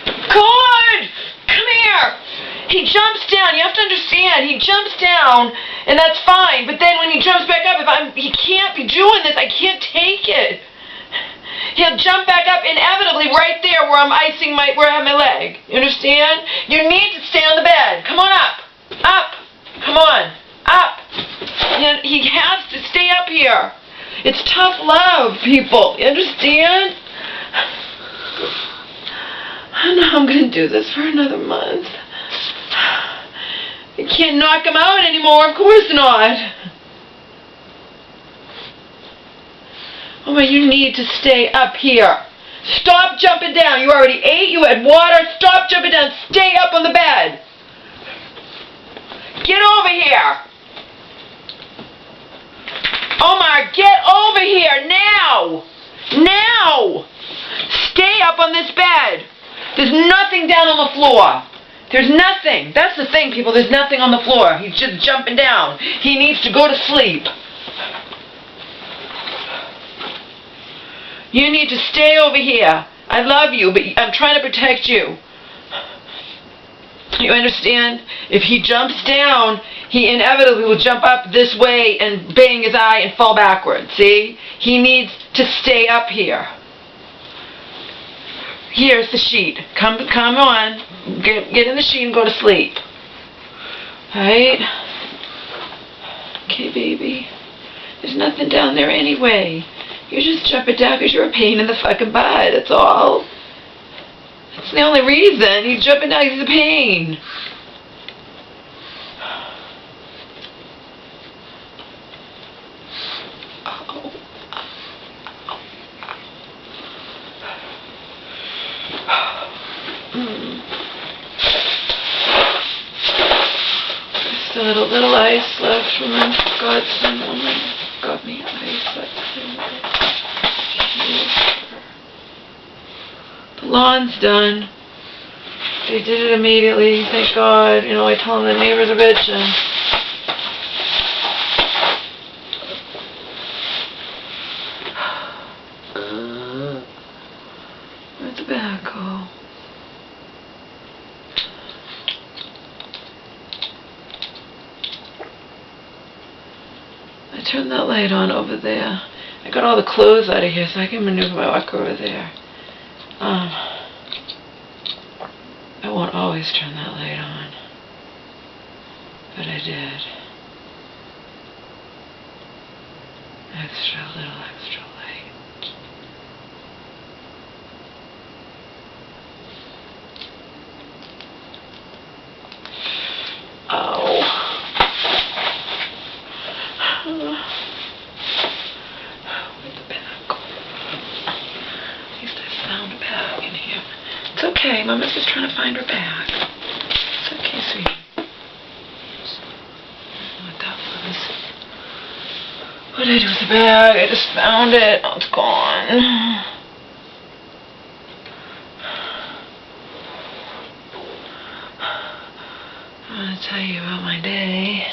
Good! Come here! He jumps down. You have to understand. He jumps down, and that's fine. But then when he jumps back up, he can't be doing this. I can't take it. He'll jump back up inevitably right there where I'm icing where I have my leg. You understand? You need to stay on the bed. Come on up. Up. Come on. Up. He has to stay up here. It's tough love, people. You understand? I don't know how I'm going to do this for another month. I can't knock him out anymore. Of course not. Oh, my, you need to stay up here. Stop jumping down. You already ate. You had water. Stop jumping down. Stay up on the bed. Get over here. Omar, get over here now. Now. Stay up on this bed. There's nothing down on the floor. There's nothing. That's the thing, people. There's nothing on the floor. He's just jumping down. He needs to go to sleep. You need to stay over here. I love you, but I'm trying to protect you. You understand? If he jumps down, he inevitably will jump up this way and bang his eye and fall backwards. See? He needs to stay up here. Here's the sheet. Come on. Get in the sheet and go to sleep. Right? Okay, baby. There's nothing down there anyway. You just jump it down because you're a pain in the fucking butt. That's all. That's the only reason. He's jumping down because he's a pain. Just a little ice left from my godson woman. Got me ice. The lawn's done. They did it immediately, thank God. You know, I told them the neighbors are bitching. Where'd the bag go? I turned that light on over there. I got all the clothes out of here so I can maneuver my walk over there. I won't always turn that light on, but I did. Little extra light. Oh. Where'd the bag go? At least I found a bag in here. It's okay, Mama's just trying to find her bag. It's okay, sweetie. I don't know what that was. What did I do with the bag? I just found it. Oh, it's gone. I'm going to tell you about my day.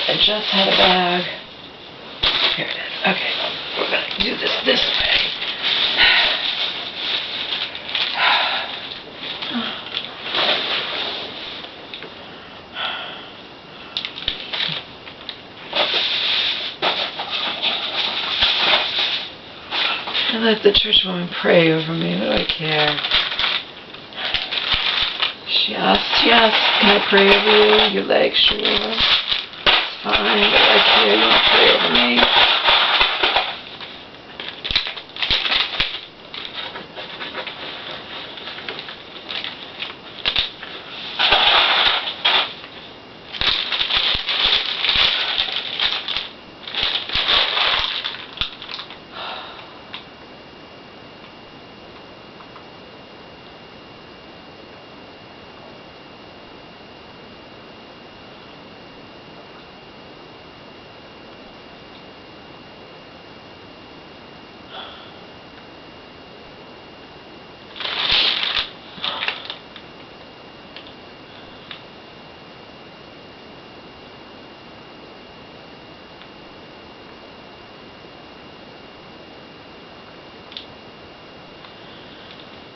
I just had a bag. Here it is. Okay, we're going to do this way. I let the church woman pray over me. What do I care? She asked, yes, can I pray over you? Your legs, sure. Fine, but I care, you want to pray over me.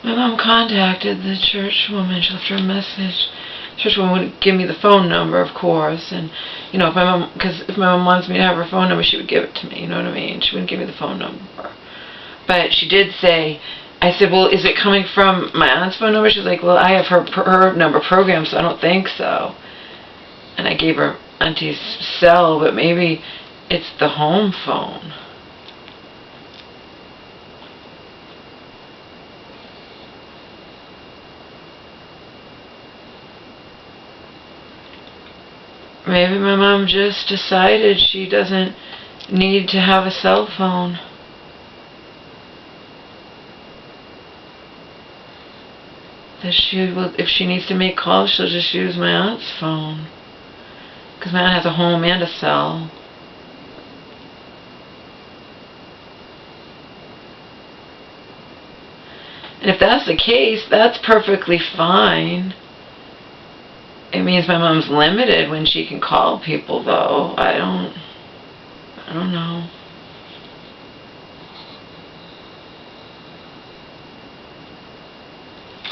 My mom contacted the church woman. She left her a message. The church woman would give me the phone number, of course, and if my mom wants me to have her phone number, she would give it to me. You know what I mean? She wouldn't give me the phone number, but she did say. I said, well, is it coming from my aunt's phone number? She's like, well, I have her number programmed, so I don't think so. And I gave her auntie's cell, but maybe it's the home phone. Maybe my mom just decided she doesn't need to have a cell phone. That if she needs to make calls, she'll just use my aunt's phone. Because my aunt has a home and a cell. And if that's the case, that's perfectly fine. It means my mom's limited when she can call people, though. I don't know.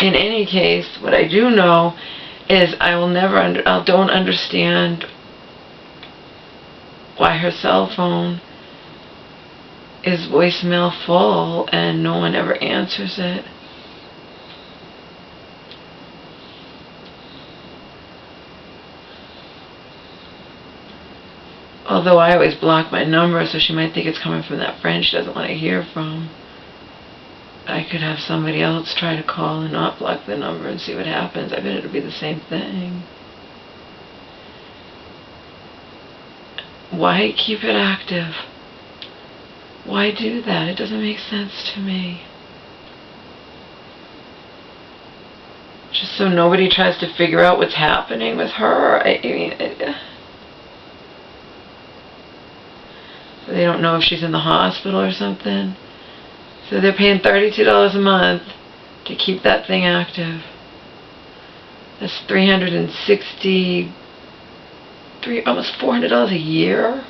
In any case, what I do know is I don't understand why her cell phone is voicemail full and no one ever answers it. Although I always block my number, so she might think it's coming from that friend she doesn't want to hear from. I could have somebody else try to call and not block the number and see what happens. I bet it'll be the same thing. Why keep it active? Why do that? It doesn't make sense to me. Just so nobody tries to figure out what's happening with her. So they don't know if she's in the hospital or something. So they're paying $32 a month to keep that thing active. That's $363, almost $400 a year.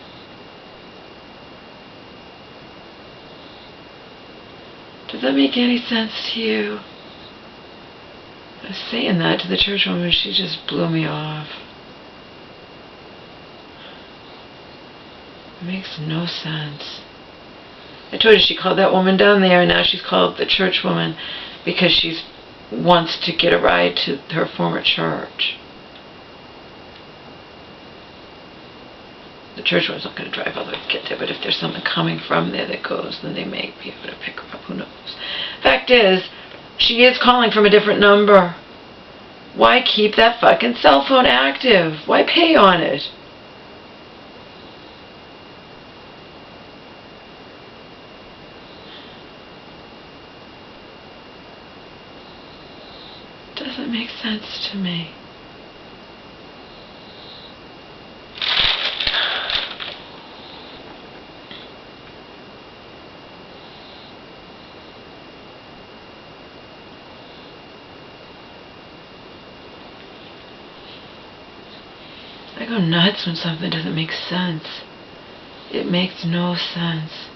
Does that make any sense to you? I was saying that to the church woman, she just blew me off. It makes no sense. I told you she called that woman down there, and now she's called the church woman because she wants to get a ride to her former church. The church woman's not going to drive all the way to get there, but if there's someone coming from there that goes, then they may be able to pick her up. Who knows? Fact is, she is calling from a different number. Why keep that fucking cell phone active? Why pay on it? Doesn't make sense to me. I go nuts when something doesn't make sense. It makes no sense.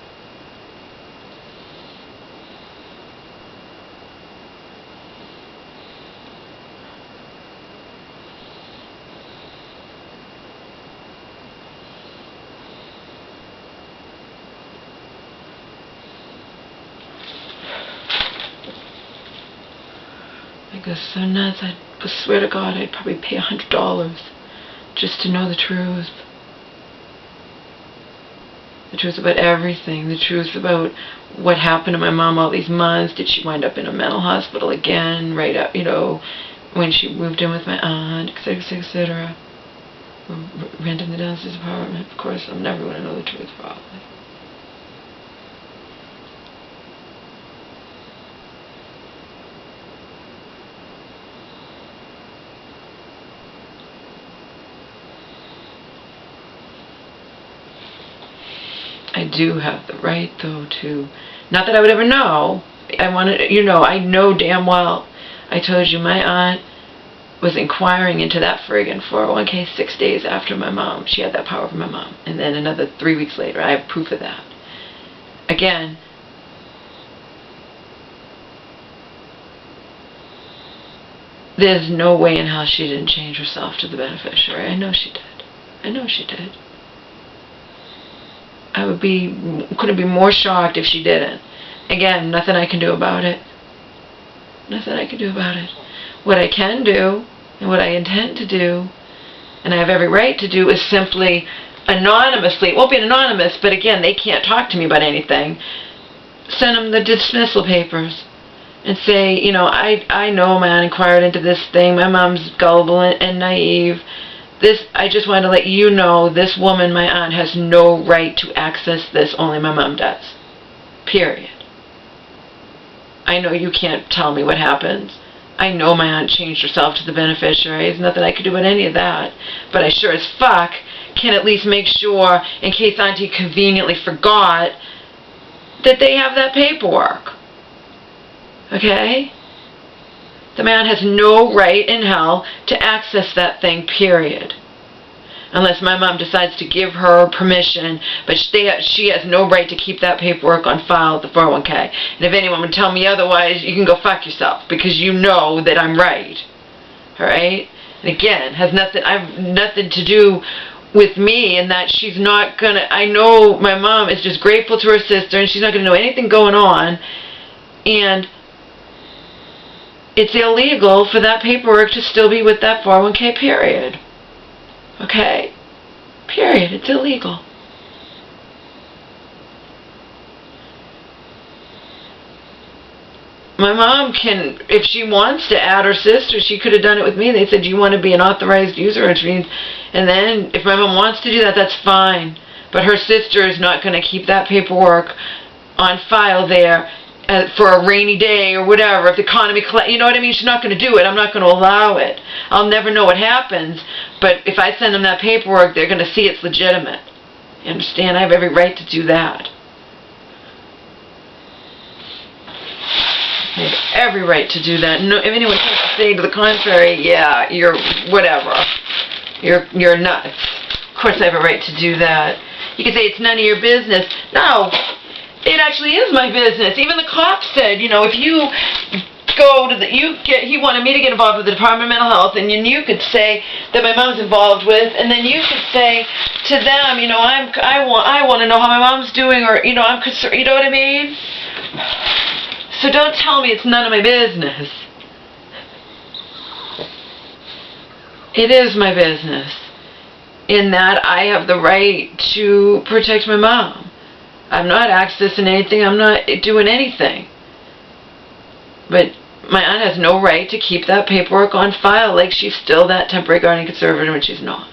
I go so nuts, I swear to God I'd probably pay $100 just to know the truth. The truth about everything. The truth about what happened to my mom all these months. Did she wind up in a mental hospital again right up, when she moved in with my aunt, etc., etc. Renting the downstairs apartment. Of course, I'm never going to know the truth, probably. I do have the right, though, to... Not that I would ever know. I know damn well. I told you my aunt was inquiring into that friggin' 401k 6 days after my mom. She had that power over my mom. And then another 3 weeks later. I have proof of that. Again, there's no way in hell she didn't change herself to the beneficiary. I know she did. I know she did. Couldn't be more shocked if she didn't. Again, nothing I can do about it. Nothing I can do about it. What I can do, and what I intend to do, and I have every right to do, is simply anonymously, it won't be anonymous, but again, they can't talk to me about anything, send them the dismissal papers and say, you know, I know my aunt inquired into this thing, my mom's gullible and naive. I just wanted to let you know this woman, my aunt, has no right to access this, only my mom does. Period. I know you can't tell me what happens. I know my aunt changed herself to the beneficiary. There's nothing I could do about any of that. But I sure as fuck can at least make sure, in case Auntie conveniently forgot, that they have that paperwork. Okay? The man has no right in hell to access that thing, period. Unless my mom decides to give her permission, but she has no right to keep that paperwork on file at the 401k. And if anyone would tell me otherwise, you can go fuck yourself, because you know that I'm right. Alright? And again, I have nothing to do with me, and that she's not gonna, I know my mom is just grateful to her sister, and she's not gonna know anything going on, and it's illegal for that paperwork to still be with that 401k, period. Okay? Period. It's illegal. My mom can, if she wants to add her sister, she could have done it with me. They said, do you want to be an authorized user? Which means, and then if my mom wants to do that, that's fine. But her sister is not going to keep that paperwork on file there for a rainy day or whatever. If the economy, you know what I mean? She's not going to do it. I'm not going to allow it. I'll never know what happens. But if I send them that paperwork, they're going to see it's legitimate. You understand? I have every right to do that. I have every right to do that. No, if anyone tries to say to the contrary, yeah, you're whatever. You're nuts. Of course I have a right to do that. You can say it's none of your business. No. It actually is my business. Even the cops said, you know, if you go to he wanted me to get involved with the Department of Mental Health, and you could say that my mom's involved with, and then you could say to them, you know, I want to know how my mom's doing, or, you know, I'm concerned, you know what I mean? So don't tell me it's none of my business. It is my business, in that I have the right to protect my mom. I'm not accessing anything. I'm not doing anything. But my aunt has no right to keep that paperwork on file like she's still that temporary guardian conservator when she's not.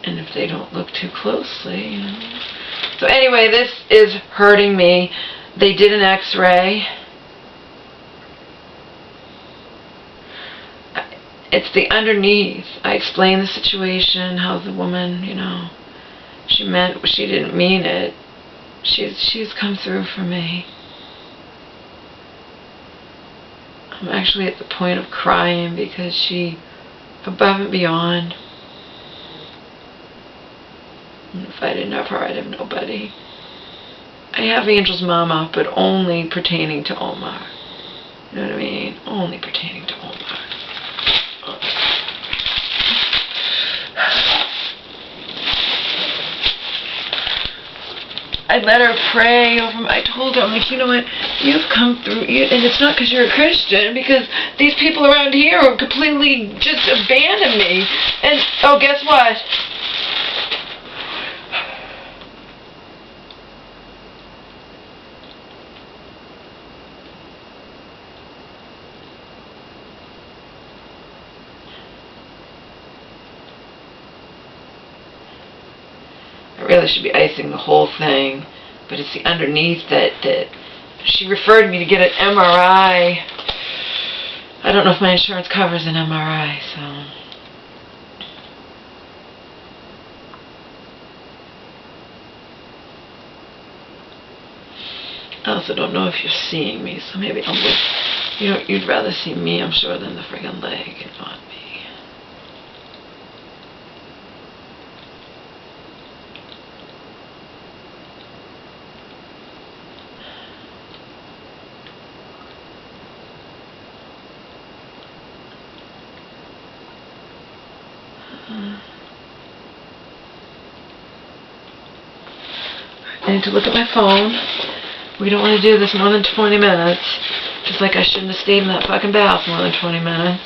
And if they don't look too closely, you know. So anyway, this is hurting me. They did an x-ray. It's the underneath. I explained the situation, how the woman, you know, she didn't mean it. She's come through for me. I'm actually at the point of crying because she, above and beyond. And if I didn't have her, I'd have nobody. I have Angel's mama, but only pertaining to Omar. You know what I mean? Only pertaining to Omar. I let her pray over him. I told her, I'm like, you know what? You've come through, and it's not because you're a Christian, because these people around here are completely just abandoned me. And, oh, guess what? I really should be icing the whole thing, but it's the underneath that she referred me to get an MRI. I don't know if my insurance covers an MRI, so. I also don't know if you're seeing me, so maybe don't look. You'd rather see me, I'm sure, than the friggin' leg, not me. I need to look at my phone. We don't want to do this more than 20 minutes. Just like I shouldn't have stayed in that fucking bath more than 20 minutes.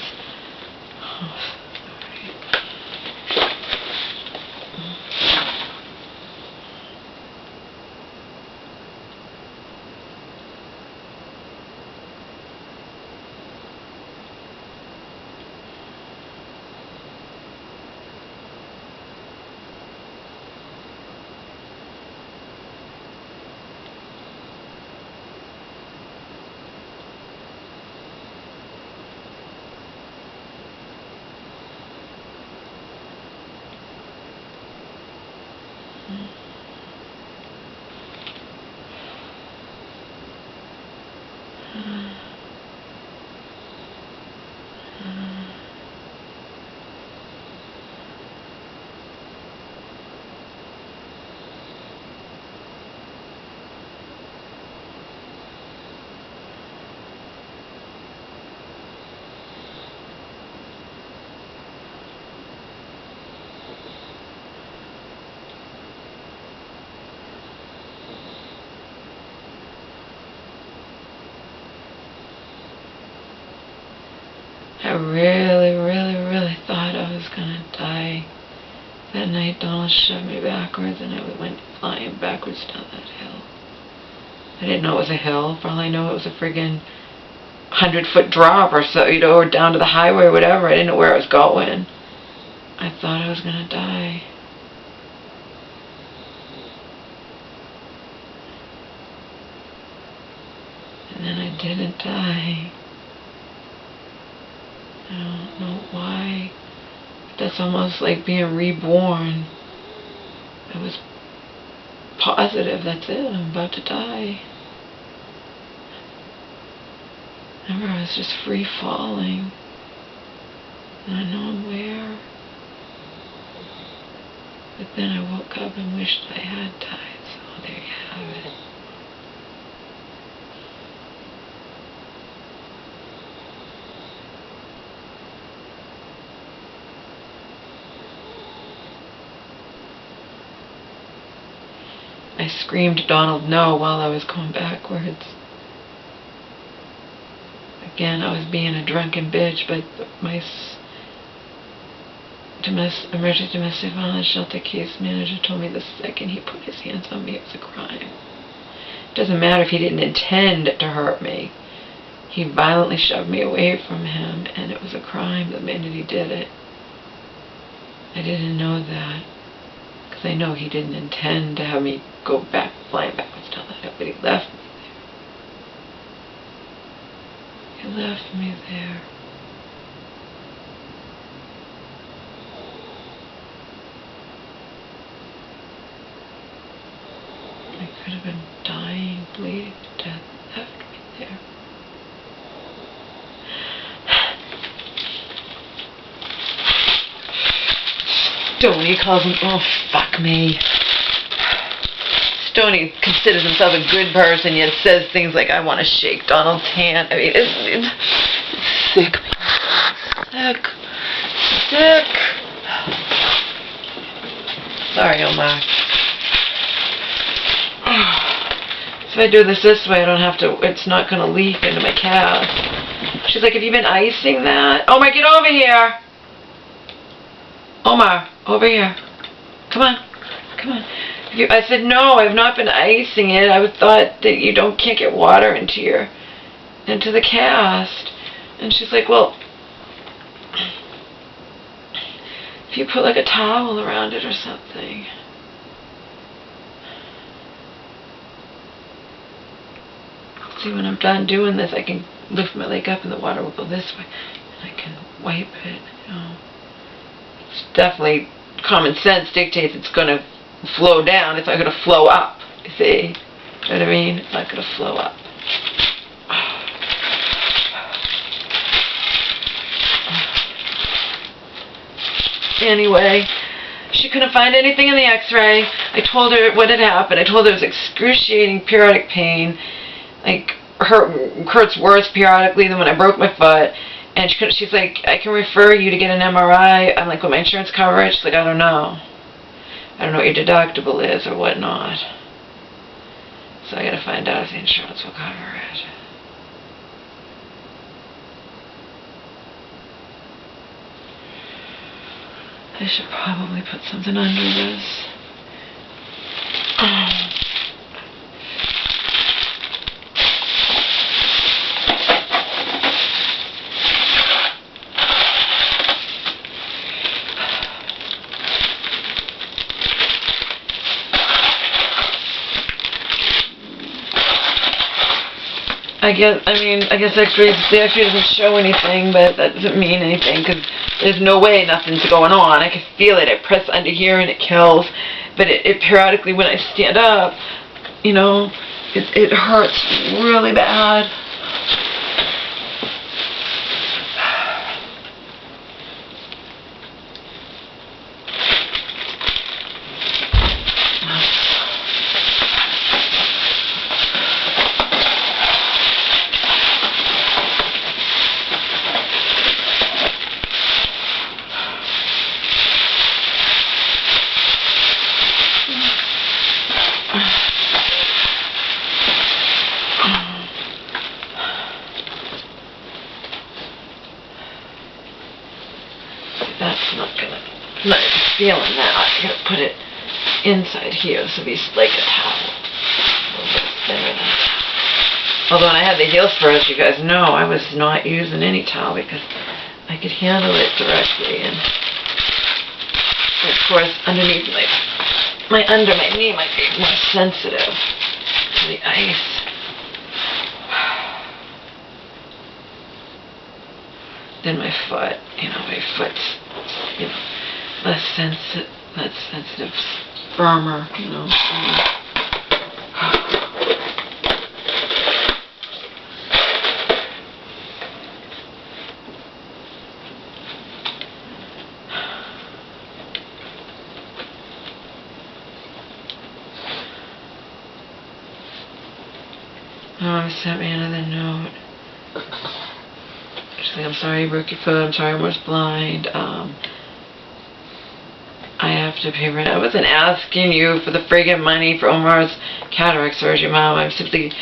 I really thought I was gonna die. That night Donald shoved me backwards and I went flying backwards down that hill. I didn't know it was a hill. For all I know it was a friggin' 100-foot drop or so, you know, or down to the highway or whatever. I didn't know where I was going. I thought I was gonna die. And then I didn't die. I don't know why. But that's almost like being reborn. I was positive, that's it, I'm about to die. Remember, I was just free falling. And I know I'm where. But then I woke up and wished I had died, so there you have it. I screamed Donald no while I was going backwards. Again, I was being a drunken bitch, but my emergency domestic violence shelter case manager told me the second he put his hands on me, it was a crime. It doesn't matter if he didn't intend to hurt me. He violently shoved me away from him, and it was a crime the minute he did it. I didn't know that. I know he didn't intend to have me go back, flying backwards down that hill, but he left me there. He left me there. I could have been dying, bleeding to death, left me there. Stoney calls him, oh fuck me. Stoney considers himself a good person, yet says things like, I want to shake Donald's hand. I mean, it's sick. Sick. Sorry, Omar. If I do this way, I don't have to, it's not going to leak into my cast. She's like, have you been icing that? Omar, get over here. Omar, over here. Come on. Come on. I said, no, I've not been icing it. I thought that you can't get water into the cast. And she's like, well, if you put like a towel around it or something. See, when I'm done doing this, I can lift my leg up and the water will go this way. And I can wipe it, you know. It's definitely, common sense dictates it's going to flow down. It's not going to flow up, you see. You know what I mean? It's not going to flow up. Anyway, she couldn't find anything in the x-ray. I told her what had happened. I told her it was excruciating periodic pain. Like, hurts worse periodically than when I broke my foot. And she's like, I can refer you to get an MRI. I'm like, with my insurance coverage? She's like, I don't know. I don't know what your deductible is or whatnot. So I gotta find out if the insurance will cover it. I should probably put something under this. I guess the X-ray doesn't show anything, but that doesn't mean anything because there's no way nothing's going on. I can feel it. I press under here and it kills, but it periodically, when I stand up, you know, it hurts really bad. I'm not feeling that. I gotta put it inside here. This will be like a towel. A little bit thinner than a towel. Although when I had the heel spurs, you guys know I was not using any towel because I could handle it directly. And of course, underneath under my knee might be more sensitive to the ice. Then my foot, my foot's, less sensitive, firmer, My mom sent me another note. She's like, I'm sorry you broke your foot, I'm sorry I was blind, I have to pay rent. I wasn't asking you for the friggin' money for Omar's cataract surgery, Mom. I'm simply,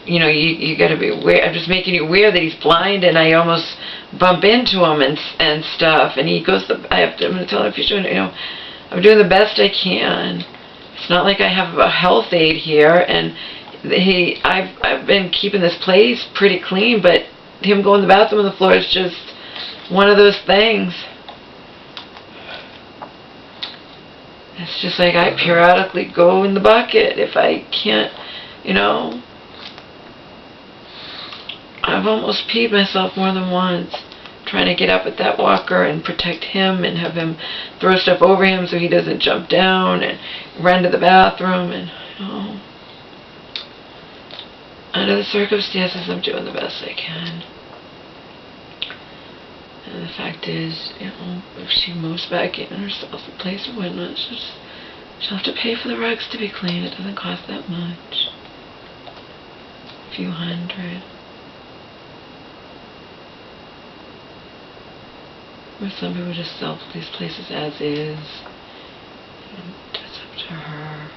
you gotta be aware. I'm just making you aware that he's blind, and I almost bump into him and stuff. And he goes, I'm gonna tell him if you're doing, I'm doing the best I can. It's not like I have a health aide here, and I've been keeping this place pretty clean, but him going to the bathroom on the floor is just one of those things. It's just like I periodically go in the bucket if I can't, I've almost peed myself more than once trying to get up with that walker and protect him and have him throw stuff over him so he doesn't jump down and run to the bathroom. And under the circumstances, I'm doing the best I can. And the fact is, if she moves back in herself a place or whatnot, she'll have to pay for the rugs to be clean. It doesn't cost that much. A few $100. Or some people just sell these places as is. And it's up to her.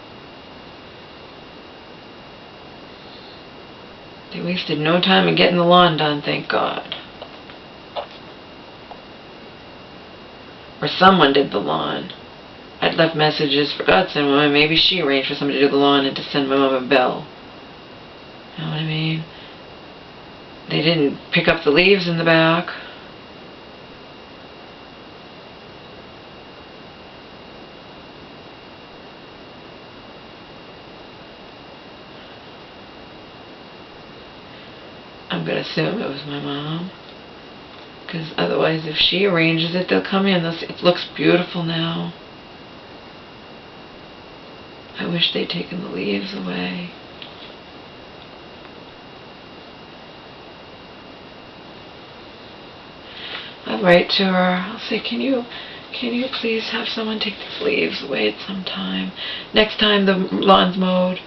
They wasted no time in getting the lawn done, thank God. Or someone did the lawn. I'd left messages for God send my mom. Maybe she arranged for somebody to do the lawn and to send my mom a bill. You know what I mean? They didn't pick up the leaves in the back. I'm going to assume it was my mom. Because otherwise, if she arranges it, they'll come in. It looks beautiful now. I wish they'd taken the leaves away. I'll write to her. I'll say, can you please have someone take these leaves away at some time? Next time the lawn's mowed,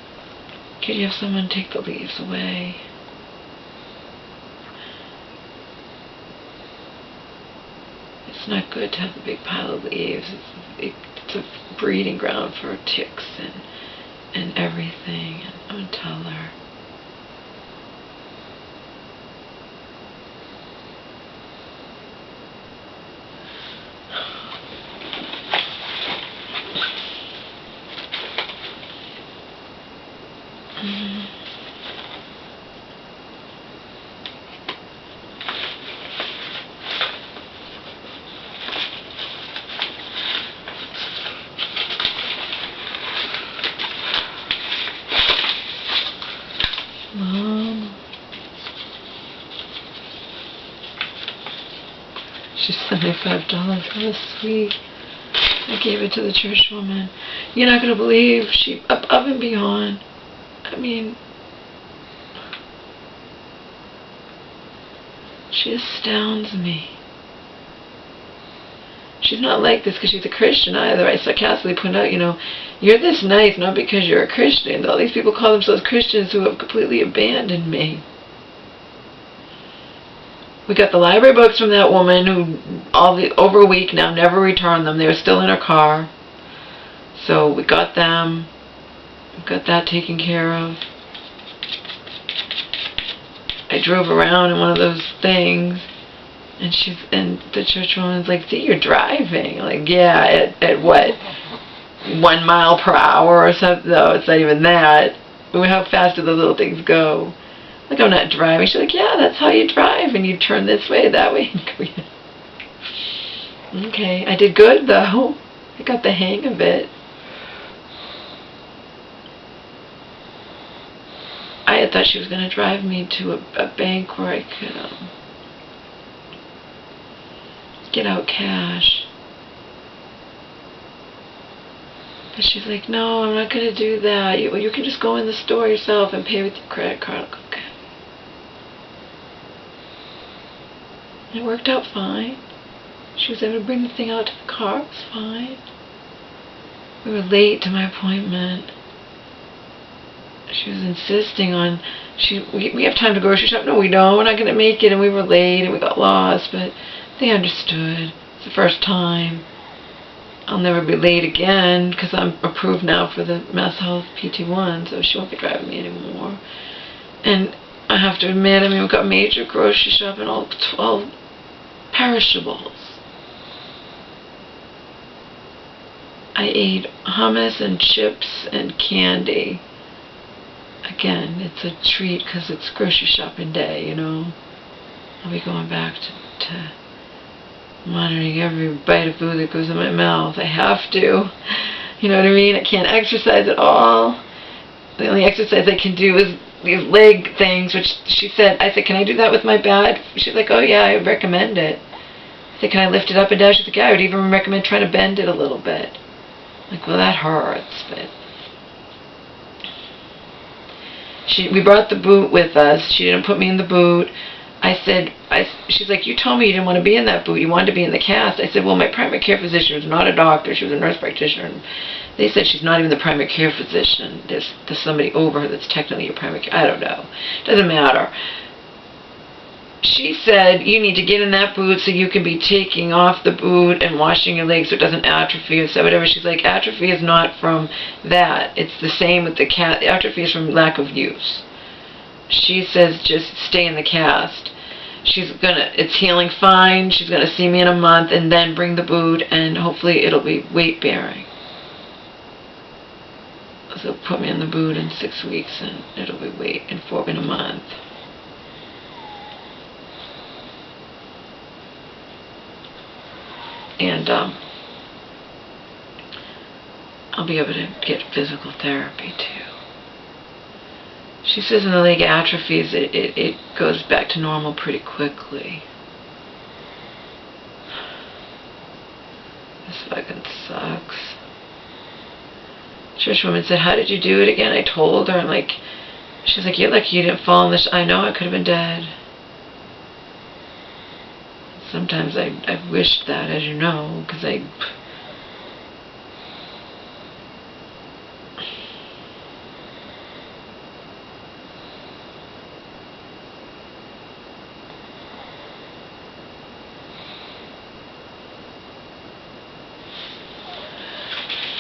could you have someone take the leaves away? It's not good to have a big pile of leaves. It's a breeding ground for ticks and everything. And I'm going to tell her. Mom. She sent me $5. That was sweet. I gave it to the church woman. You're not going to believe she up and beyond. I mean, she astounds me. She's not like this because she's a Christian either. I sarcastically point out, you're this nice not because you're a Christian. All these people call themselves Christians who have completely abandoned me. We got the library books from that woman who over a week now never returned them. They were still in her car. So we got them. We got that taken care of. I drove around in one of those things. And the church woman's like, see, you're driving. I'm like, yeah, at what? 1 mile per hour or something? No, it's not even that. How fast do those little things go? Like, I'm not driving. She's like, yeah, that's how you drive. And you turn this way, that way. Okay, I did good, though. I got the hang of it. I had thought she was going to drive me to a bank where I could get out cash. But she's like, no, I'm not going to do that. You can just go in the store yourself and pay with your credit card. Okay. It worked out fine. She was able to bring the thing out to the car. It was fine. We were late to my appointment. She was insisting on, we have time to grocery shop. No, we don't. We're not going to make it. And we were late and we got lost. But they understood. It's the first time. I'll never be late again because I'm approved now for the Mass Health PT1, so she won't be driving me anymore. And I have to admit, we got major grocery shopping, all 12 perishables. I ate hummus and chips and candy. Again, it's a treat because it's grocery shopping day, I'll be going back to monitoring every bite of food that goes in my mouth. I have to. You know what I mean? I can't exercise at all. The only exercise I can do is these leg things, which I said, can I do that with my back? She's like, oh yeah, I recommend it. I said, can I lift it up and down? She's like, yeah, I would even recommend trying to bend it a little bit. I'm like, well, that hurts, but we brought the boot with us. She didn't put me in the boot. She's like, you told me you didn't want to be in that boot. You wanted to be in the cast. I said, well, my primary care physician was not a doctor. She was a nurse practitioner. And they said she's not even the primary care physician. There's somebody over her that's technically your primary care. I don't know. Doesn't matter. She said, you need to get in that boot so you can be taking off the boot and washing your legs so it doesn't atrophy or so whatever. She's like, atrophy is not from that. It's the same with the cast. Atrophy is from lack of use. She says just stay in the cast. It's healing fine. She's gonna see me in a month and then bring the boot and hopefully it'll be weight bearing. So put me in the boot in 6 weeks and it'll be weight in a month. And I'll be able to get physical therapy too. She says when the leg atrophies, it goes back to normal pretty quickly. This fucking sucks. Church woman said, how did you do it again? I told her, she's like, you're lucky you didn't fall in this. I know, I could have been dead. Sometimes I've wished that, as you know, because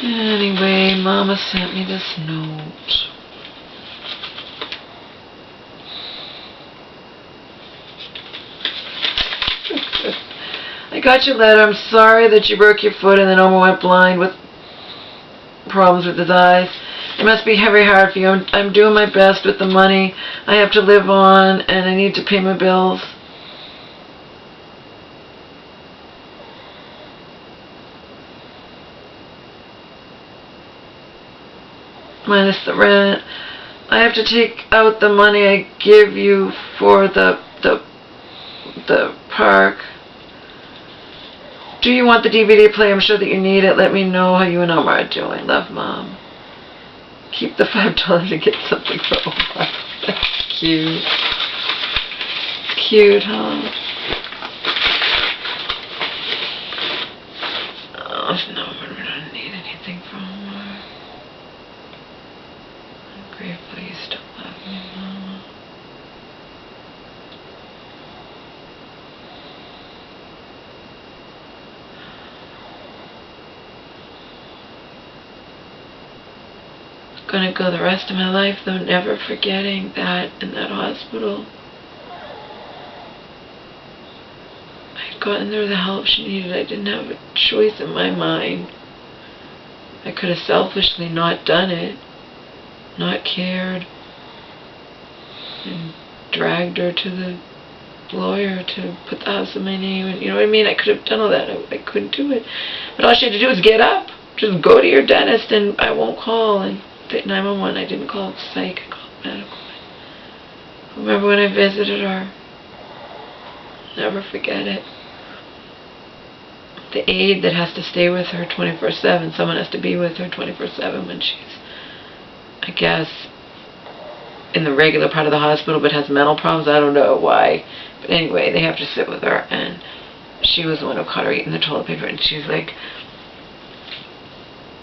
Anyway, Mama sent me this note. I got your letter. I'm sorry that you broke your foot and then Omar went blind with problems with his eyes. It must be very hard for you. I'm doing my best with the money I have to live on, and I need to pay my bills. Minus the rent. I have to take out the money I give you for the park. Do you want the DVD player? I'm sure that you need it. Let me know how you and Omar are doing. Love, Mom. Keep the $5 and get something for Omar. That's cute. Cute, huh? Oh, no, we don't need anything from Omar. I'm grateful you still love me, Mama. Gonna go the rest of my life though never forgetting that in that hospital. I had gotten her the help she needed. I didn't have a choice in my mind. I could have selfishly not done it, not cared, and dragged her to the lawyer to put the house in my name, and you know what I mean? I could have done all that. I couldn't do it. But all she had to do was get up. Just go to your dentist and I won't call. And 911, I didn't call psych, I called medical. I remember when I visited her. Never forget it. The aide that has to stay with her 24/7, someone has to be with her 24/7 when she's, I guess, in the regular part of the hospital but has mental problems. I don't know why. But anyway, they have to sit with her, and she was the one who caught her eating the toilet paper, and she's like,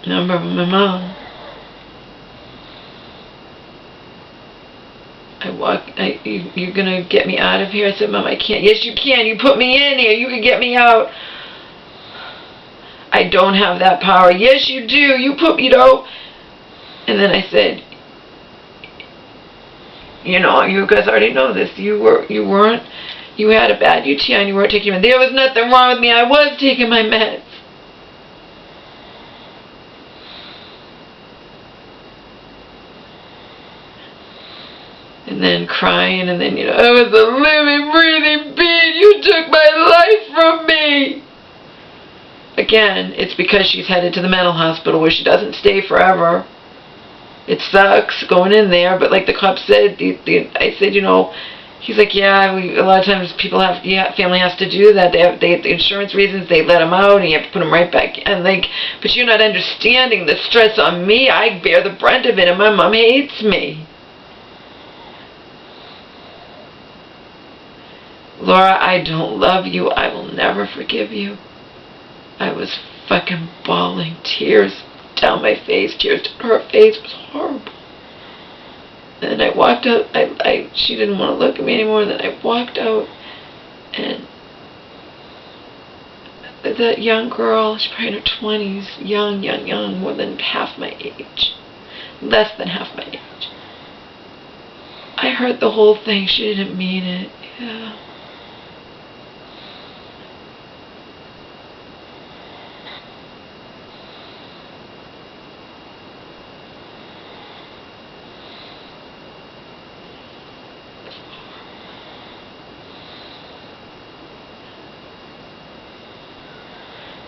remember my mom? You're gonna get me out of here? I said, Mom, I can't. Yes, you can. You put me in here. You can get me out. I don't have that power. Yes, you do. You put, you know. And then I said, you know, you guys already know this. You had a bad UTI and you weren't taking your meds. There was nothing wrong with me. I was taking my meds. And then crying, and then, you know, I was a living, breathing being. You took my life from me. Again, it's because she's headed to the mental hospital where she doesn't stay forever. It sucks going in there, but like the cop said, I said, you know, he's like, yeah, a lot of times people have, family has to do that. The insurance reasons, they let them out, and you have to put them right back in. Like, but you're not understanding the stress on me. I bear the brunt of it, and my mom hates me. Laura, I don't love you. I will never forgive you. I was fucking bawling, tears down my face, tears down her face. It was horrible. And then I walked out. She didn't want to look at me anymore. And then I walked out, and that young girl, she's probably in her 20s, young, more than half my age, less than half my age. I heard the whole thing. She didn't mean it. Yeah.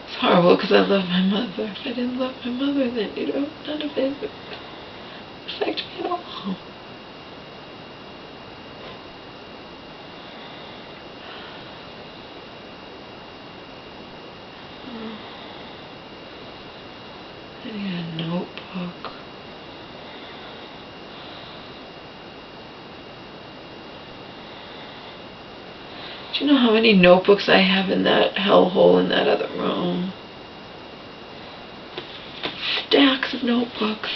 It's horrible because I love my mother. If I didn't love my mother, then, you know, none of it would affect me at all. I need a notebook. Do you know how many notebooks I have in that hellhole in that other room? Stacks of notebooks.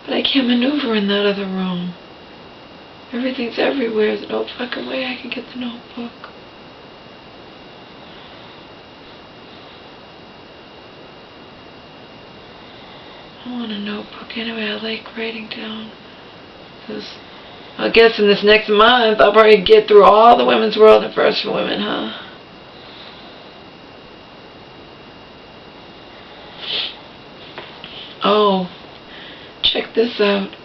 But I can't maneuver in that other room. Everything's everywhere. There's no fucking way I can get the notebook. I want a notebook. Anyway, I like writing down. Because I guess in this next month, I'll probably get through all the Women's World and First for Women, huh? Oh, check this out.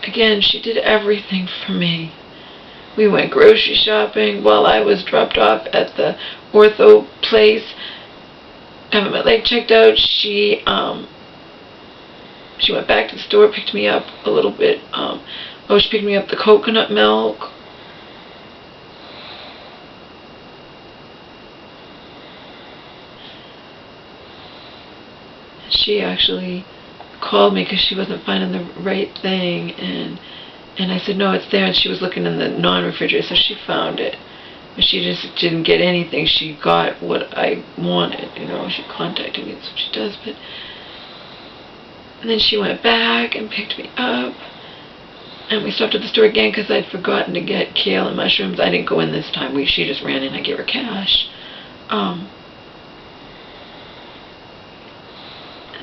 Again, she did everything for me. We went grocery shopping while I was dropped off at the ortho place. Having my leg checked out, she went back to the store, picked me up a little bit. She picked me up the coconut milk. She actually called me because she wasn't finding the right thing, and I said, no, it's there, and she was looking in the non-refrigerator, so she found it. But she just didn't get anything. She got what I wanted, she contacted me, that's what she does, but... And then she went back and picked me up, and we stopped at the store again because I'd forgotten to get kale and mushrooms. I didn't go in this time. She just ran in, I gave her cash. And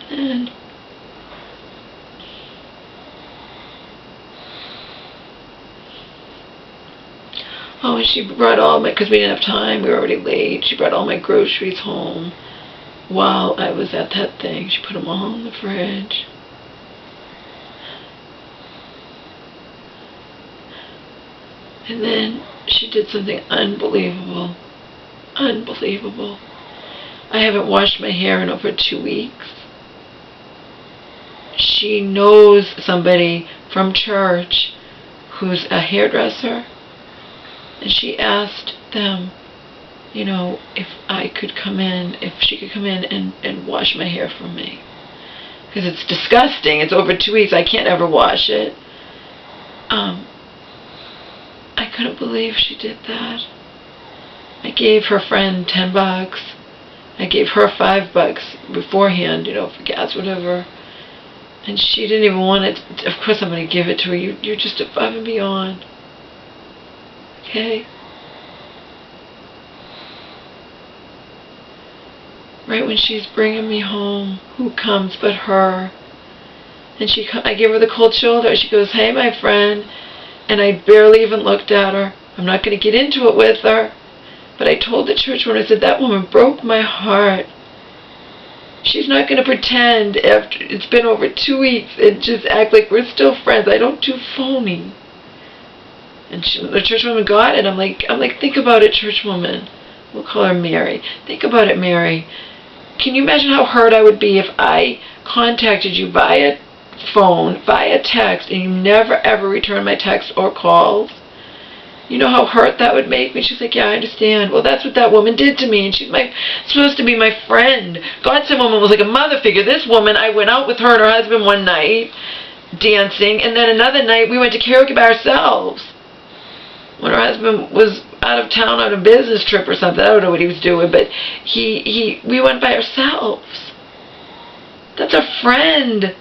then... Oh, and she brought all my, because we didn't have time, we were already late, she brought all my groceries home while I was at that thing. She put them all in the fridge. And then she did something unbelievable. Unbelievable. I haven't washed my hair in over 2 weeks. She knows somebody from church who's a hairdresser. And she asked them, if I could come in, if she could come in and wash my hair for me. Because it's disgusting. It's over 2 weeks. I can't ever wash it. I couldn't believe she did that. I gave her friend $10. I gave her $5 beforehand, for gas, whatever. And she didn't even want it. Of course I'm going to give it to her. You're just above and beyond. Okay? Right when she's bringing me home, who comes but her? And I give her the cold shoulder. She goes, hey, my friend. And I barely even looked at her. I'm not going to get into it with her. But I told the church when I said, that woman broke my heart. She's not going to pretend after it's been over 2 weeks and just act like we're still friends. I don't do phony. And the churchwoman got it. I'm like, think about it, churchwoman. We'll call her Mary. Think about it, Mary. Can you imagine how hurt I would be if I contacted you via phone, via text, and you never ever returned my texts or calls? You know how hurt that would make me? She's like, yeah, I understand. Well, that's what that woman did to me, and she's supposed to be my friend. God-sent woman was like a mother figure. This woman, I went out with her and her husband one night, dancing, and then another night we went to karaoke by ourselves. When her husband was out of town on a business trip or something, I don't know what he was doing, but we went by ourselves. That's a friend.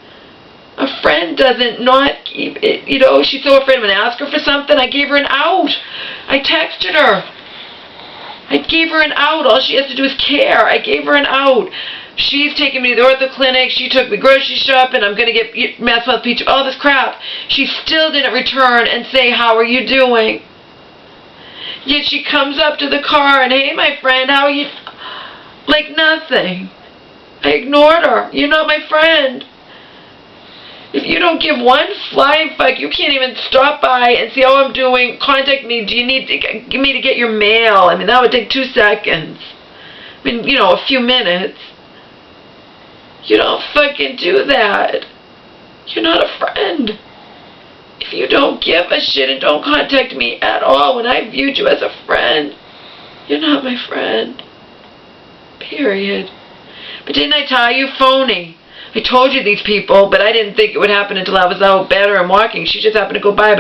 A friend doesn't not keep it, she's so afraid I'm going to ask her for something. I gave her an out. I texted her. I gave her an out. All she has to do is care. I gave her an out. She's taking me to the ortho clinic. She took me grocery shopping. I'm going to get Mass Mouth Peach, all this crap. She still didn't return and say, how are you doing? Yet she comes up to the car and, hey, my friend, how are you? Like nothing. I ignored her. You're not my friend. If you don't give one flying fuck, you can't even stop by and see how I'm doing. Contact me. Do you need me to get your mail? I mean, that would take 2 seconds. I mean, a few minutes. You don't fucking do that. You're not a friend. If you don't give a shit and don't contact me at all when I viewed you as a friend, you're not my friend. Period. But didn't I tell you, phony? I told you these people, but I didn't think it would happen until I was out better and walking. She just happened to go by,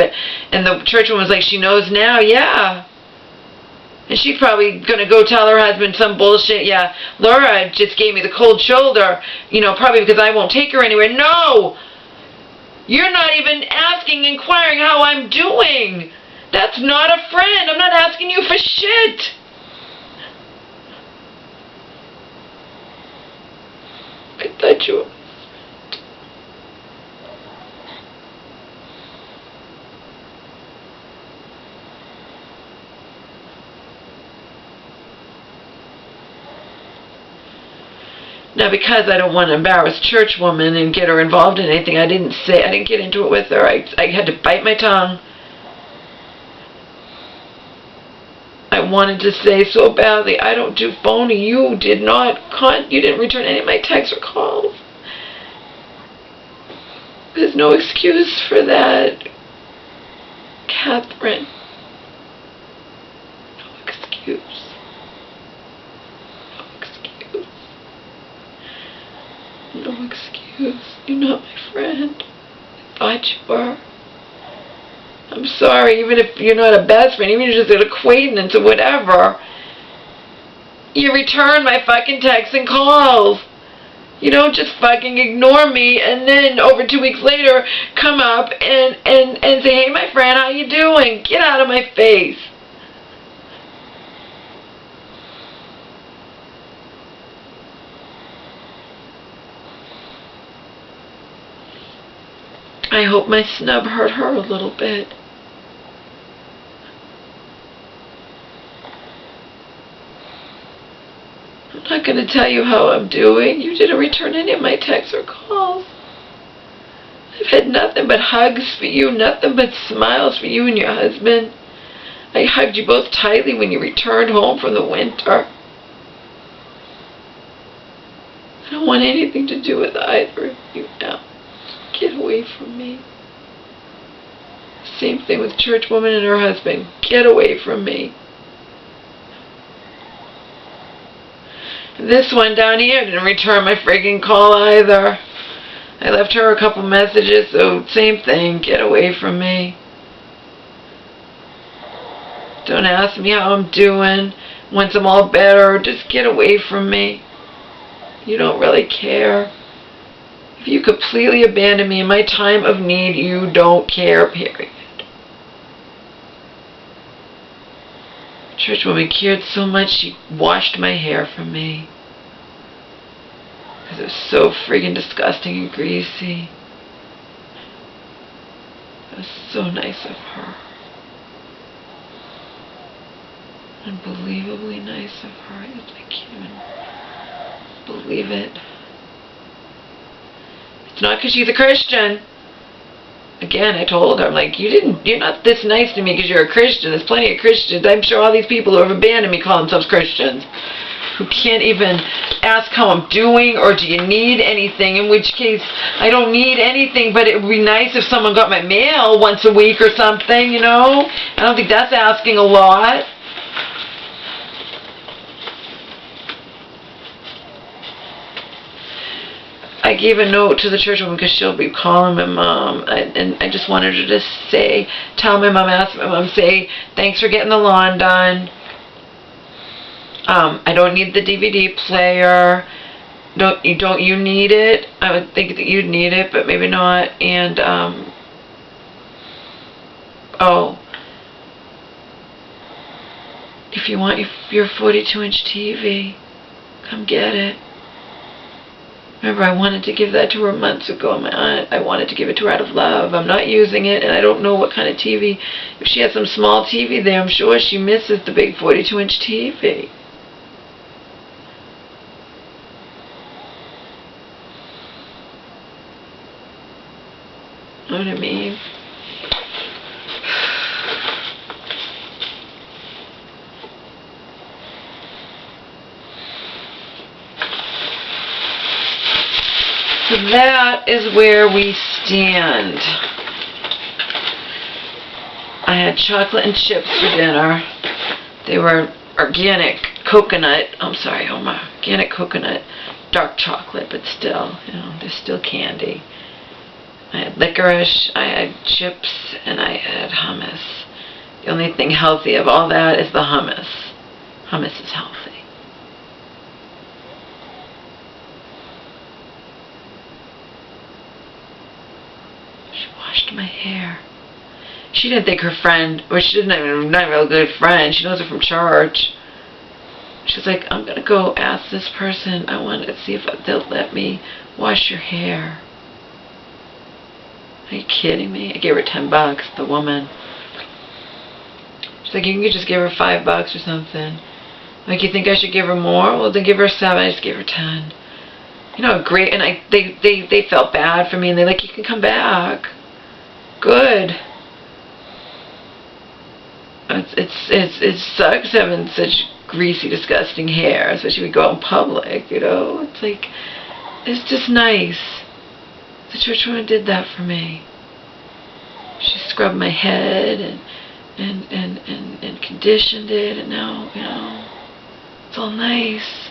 and the churchwoman was like, she knows now, yeah. And she's probably going to go tell her husband some bullshit, yeah, Laura just gave me the cold shoulder, probably because I won't take her anywhere. No! You're not even asking, inquiring how I'm doing. That's not a friend. I'm not asking you for shit. Now, because I don't want to embarrass church woman and get her involved in anything, I didn't get into it with her. I had to bite my tongue. I wanted to say so badly, I don't do phony. You didn't return any of my texts or calls. There's no excuse for that, Catherine. No excuse. No excuse. No excuse. You're not my friend. I thought you were. I'm sorry, even if you're not a best friend, even if you're just an acquaintance or whatever, you return my fucking texts and calls. You don't just fucking ignore me and then over 2 weeks later come up and say, hey my friend, how you doing? Get out of my face. I hope my snub hurt her a little bit. I'm not going to tell you how I'm doing. You didn't return any of my texts or calls. I've had nothing but hugs for you, nothing but smiles for you and your husband. I hugged you both tightly when you returned home from the winter. I don't want anything to do with either of you now. Get away from me. Same thing with church woman and her husband. Get away from me. This one down here didn't return my friggin' call either. I left her a couple messages, so same thing. Get away from me. Don't ask me how I'm doing. Once I'm all better, just get away from me. You don't really care. If you completely abandon me in my time of need, you don't care, period. Church woman cared so much, she washed my hair for me. Because it was so friggin' disgusting and greasy. It was so nice of her. Unbelievably nice of her. I can't even believe it. It's not because she's a Christian. Again, I told her, I'm like, you're not this nice to me because you're a Christian. There's plenty of Christians. I'm sure all these people who have abandoned me call themselves Christians, who can't even ask how I'm doing or do you need anything, in which case I don't need anything, but it would be nice if someone got my mail once a week or something, you know? I don't think that's asking a lot. I gave a note to the church woman because she'll be calling my mom, and I just wanted her to tell my mom, ask my mom, say, thanks for getting the lawn done. I don't need the DVD player. Don't you need it? I would think that you'd need it, but maybe not. And if you want your 42-inch TV, come get it. Remember, I wanted to give that to her months ago. I wanted to give it to her out of love. I'm not using it, and I don't know what kind of TV. If she has some small TV there, I'm sure she misses the big 42-inch TV. Know what I mean? So that is where we stand. I had chocolate and chips for dinner. They were organic coconut, organic coconut, dark chocolate, but still, they're still candy. I had licorice, I had chips, and I had hummus. The only thing healthy of all that is the hummus. Hummus is healthy. My hair. She didn't think her friend, or she didn't even, not a real good friend, she knows her from church. She's like, I'm going to go ask this person, I want to see if they'll let me wash your hair. Are you kidding me? I gave her $10, the woman. She's like, you can just give her $5 or something. Like, you think I should give her more? Well, then give her 7. I just gave her 10. you know, great, and they felt bad for me, and they're like, you can come back. Good. It sucks having such greasy, disgusting hair, especially when we go out in public, you know. It's like, it's just nice. The church woman did that for me. She scrubbed my head and conditioned it, and now, you know, it's all nice.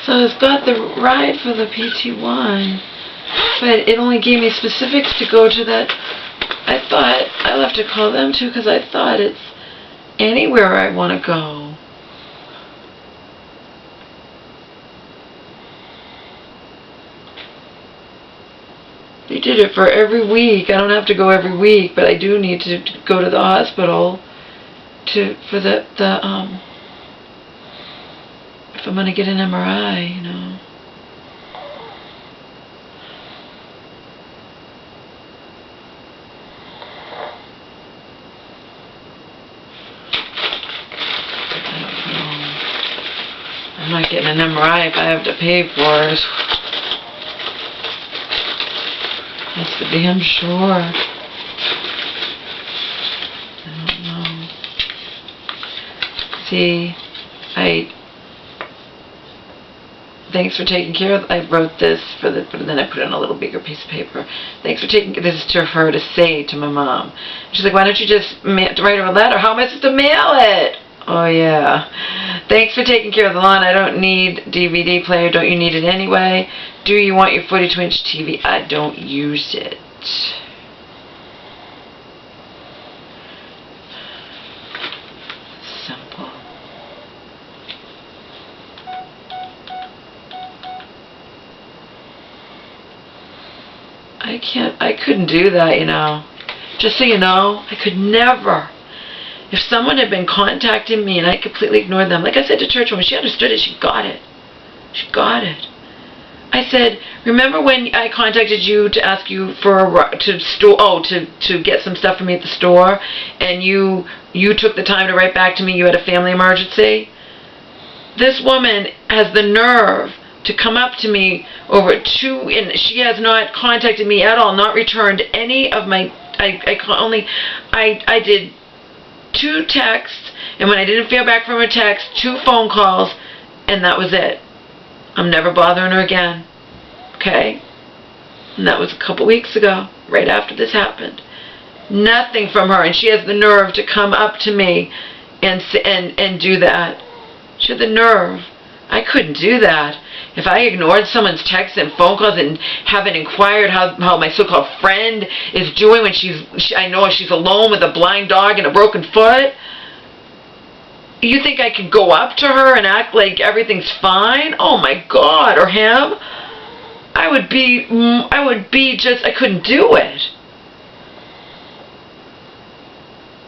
So I've got the ride for the PT1, but it only gave me specifics to go to that. I thought I'll have to call them too, because I thought it's anywhere I want to go. They did it for every week. I don't have to go every week, but I do need to go to the hospital for the if I'm going to get an MRI, you know. I don't know. I'm not getting an MRI if I have to pay for it. That's for damn sure. I don't know. See, thanks for taking care of, I wrote this but then I put it on a little bigger piece of paper. Thanks for taking, this is to her to say to my mom. She's like, why don't you just write her a letter? How am I supposed to mail it? Oh yeah. Thanks for taking care of the lawn. I don't need DVD player. Don't you need it anyway? Do you want your 42-inch TV? I don't use it. Simple. I couldn't do that, you know. Just so you know, I could never. If someone had been contacting me and I completely ignored them, like I said to church woman, she understood it, she got it. She got it. I said, remember when I contacted you to ask you for to get some stuff for me at the store, and you took the time to write back to me you had a family emergency? This woman has the nerve to come up to me and she has not contacted me at all, not returned any of my, I did 2 texts, and when I didn't feel back from her text, 2 phone calls, and that was it. I'm never bothering her again. Okay? And that was a couple weeks ago, right after this happened. Nothing from her, and she has the nerve to come up to me and do that. She had the nerve. I couldn't do that. If I ignored someone's texts and phone calls and haven't inquired how my so-called friend is doing when I know she's alone with a blind dog and a broken foot, you think I could go up to her and act like everything's fine? Oh my God, or him? I would be just, I couldn't do it.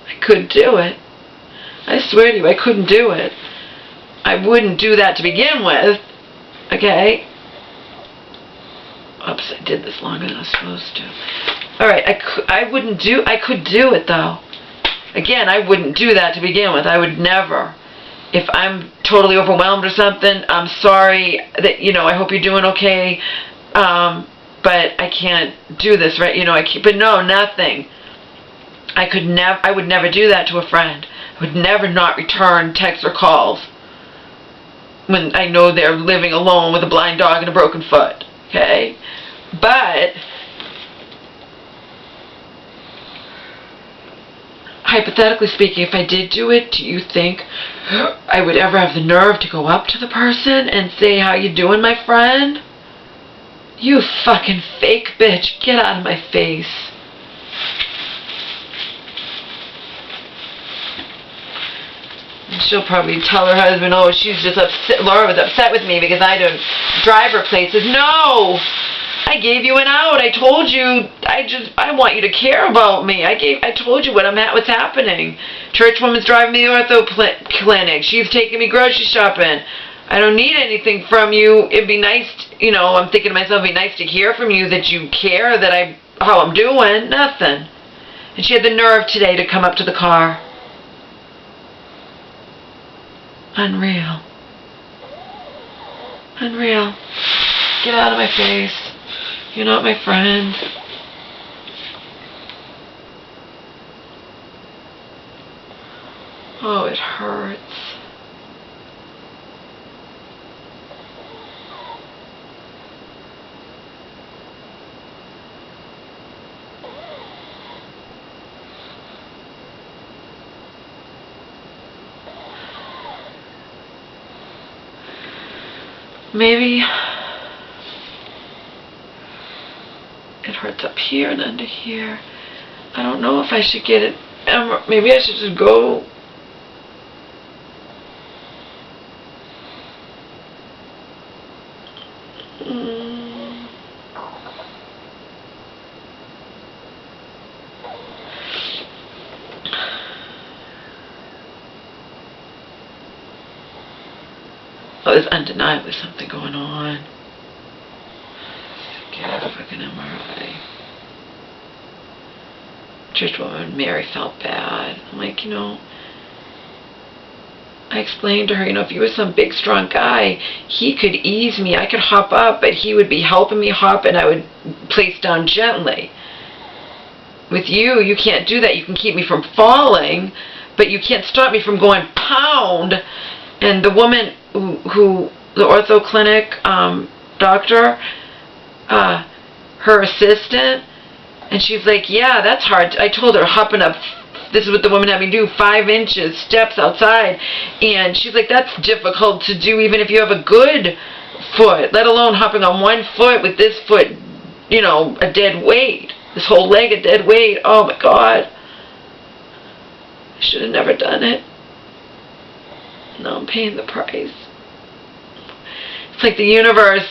I couldn't do it. I swear to you, I couldn't do it. I wouldn't do that to begin with. Okay? Oops, I did this longer than I was supposed to. Alright, I could do it though. Again, I wouldn't do that to begin with. I would never. If I'm totally overwhelmed or something, I'm sorry that, I hope you're doing okay. But I can't do this, right? But no, nothing. I would never do that to a friend. I would never not return texts or calls when I know they're living alone with a blind dog and a broken foot. Okay? But hypothetically speaking, if I did do it, do you think I would ever have the nerve to go up to the person and say, how you doing, my friend? You fucking fake bitch. Get out of my face. And she'll probably tell her husband, oh, she's just upset. Laura was upset with me because I don't drive her places. No! I gave you an out. I told you, I want you to care about me. I told you what's happening. Church woman's driving me to the ortho clinic. She's taking me grocery shopping. I don't need anything from you. It'd be nice, I'm thinking to myself, it'd be nice to hear from you that you care how I'm doing. Nothing. And she had the nerve today to come up to the car. Unreal. Unreal. Get out of my face. You're not my friend. Oh, it hurts. Maybe it hurts up here and under here. I don't know if I should get it. Maybe I should just go. Oh, there's undeniably something going on. Get a fucking MRI. Church woman Mary felt bad. I'm like, I explained to her, if you were some big strong guy, he could ease me. I could hop up, but he would be helping me hop, and I would place down gently. With you, you can't do that. You can keep me from falling, but you can't stop me from going pound. And the woman the ortho clinic doctor, her assistant, and she's like, yeah, that's hard. I told her, hopping up, this is what the woman had me do, 5 inches, steps outside. And she's like, that's difficult to do even if you have a good foot, let alone hopping on one foot with this foot, a dead weight. This whole leg a dead weight. Oh my God. I should have never done it. Now I'm paying the price. It's like the universe,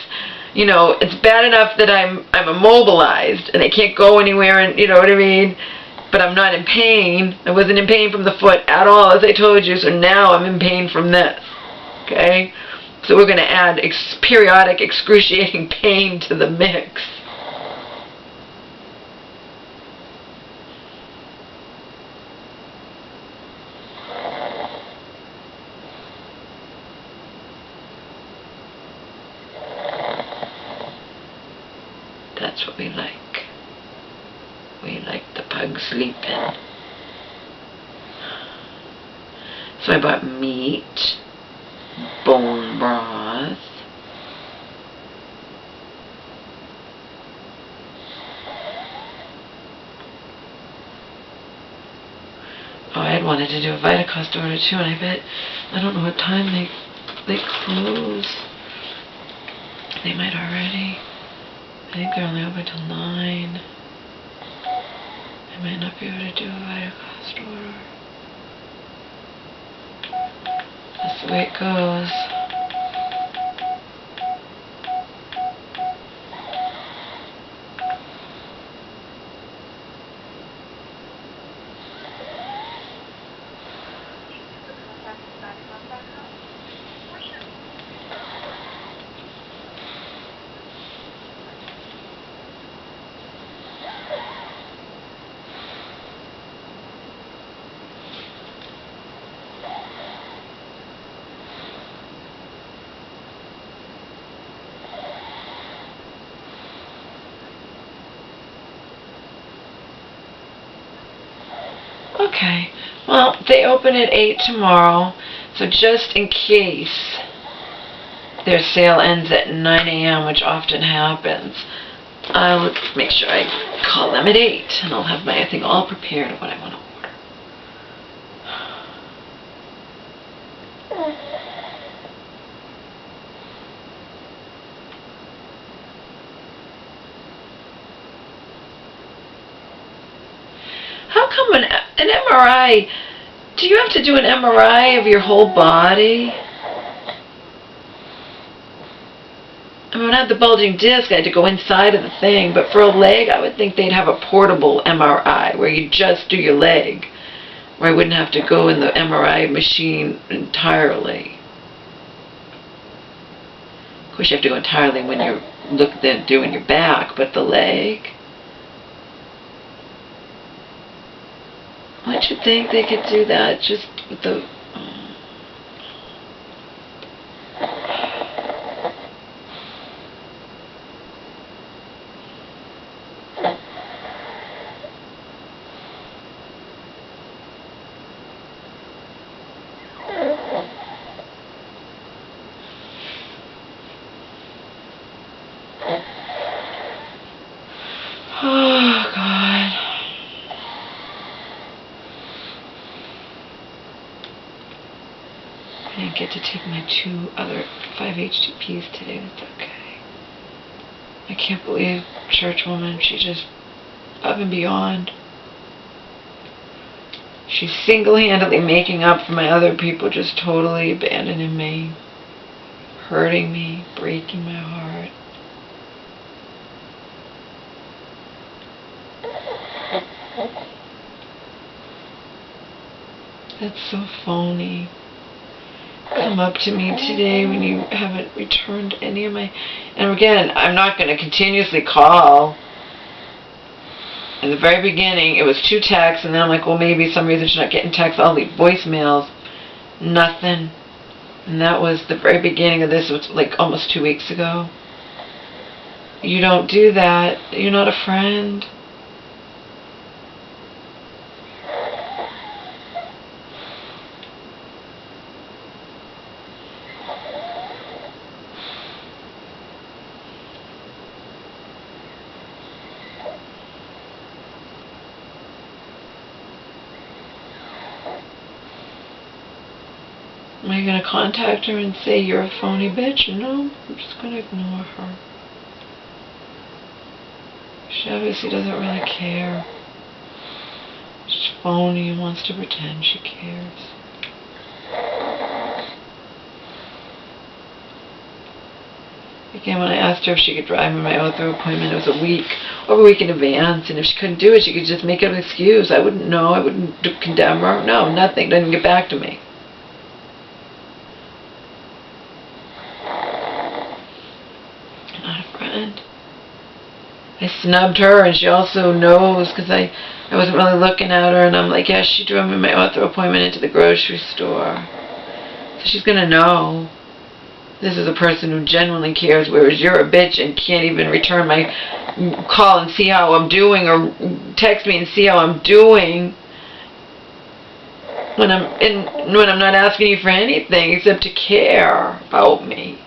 it's bad enough that I'm immobilized and I can't go anywhere, and you know what I mean? But I'm not in pain. I wasn't in pain from the foot at all, as I told you, so now I'm in pain from this. Okay? So we're going to add periodic excruciating pain to the mix. That's what we like. We like the pug sleeping. So I bought meat, bone broth, oh, I had wanted to do a Vitacost order too, and I don't know what time they close. They might already. I think they're only open till 9. I might not be able to do a Vitacost order. That's the way it goes. Okay. Well, they open at 8 tomorrow, so just in case their sale ends at 9 a.m., which often happens, I'll make sure I call them at 8, and I'll have my thing all prepared of what I want to order. How come an MRI, do you have to do an MRI of your whole body? I mean, when I had the bulging disc, I had to go inside of the thing, but for a leg, I would think they'd have a portable MRI where you just do your leg, where I wouldn't have to go in the MRI machine entirely. Of course, you have to go entirely when you're doing your back, but the leg? Wouldn't you think they could do that just with the... Oh, God. I didn't get to take my 2 other 5-HTPs today. That's okay. I can't believe church woman. She just up and beyond. She's single-handedly making up for my other people just totally abandoning me, hurting me, breaking my heart. That's so phony. Come up to me today when you haven't returned any of my... And again, I'm not going to continuously call. In the very beginning, it was 2 texts, and then I'm like, well, maybe some reason she's not getting texts. I'll leave voicemails. Nothing. And that was the very beginning of this. It was like almost 2 weeks ago. You don't do that. You're not a friend. Am I going to contact her and say you're a phony bitch? No, I'm just going to ignore her. She obviously doesn't really care. She's phony and wants to pretend she cares. Again, when I asked her if she could drive me my ortho appointment, it was over a week in advance, and if she couldn't do it, she could just make up an excuse. I wouldn't know. I wouldn't condemn her. No, nothing. Didn't get back to me. Not a friend. I snubbed her, and she also knows, because I wasn't really looking at her, and I'm like, yeah, she drove me my ortho appointment into the grocery store. So she's going to know. This is a person who genuinely cares, whereas you're a bitch and can't even return my call and see how I'm doing, or text me and see how I'm doing when I'm not asking you for anything except to care about me.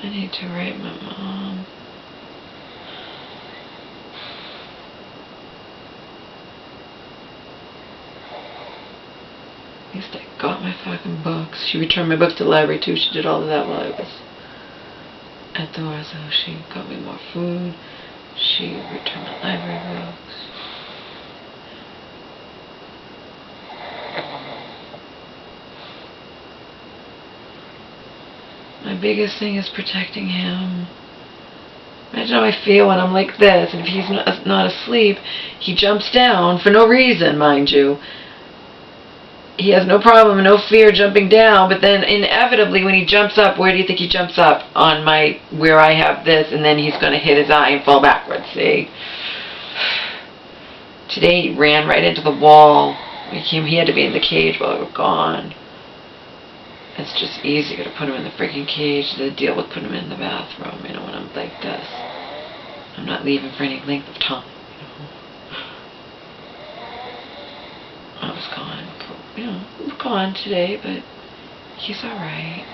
I need to write my mom. At least I got my fucking books. She returned my books to the library too. She did all of that while I was at the ortho. She got me more food. She returned my library books. My biggest thing is protecting him. Imagine how I feel when I'm like this, and if he's not asleep, he jumps down for no reason, mind you. He has no problem, no fear jumping down, but then inevitably when he jumps up, where do you think he jumps up? On where I have this, and then he's going to hit his eye and fall backwards, see? Today he ran right into the wall. He had to be in the cage while we were gone. It's just easier to put him in the freaking cage than to deal with putting him in the bathroom, when I'm like this. I'm not leaving for any length of time, I was gone, we're gone today, but he's alright.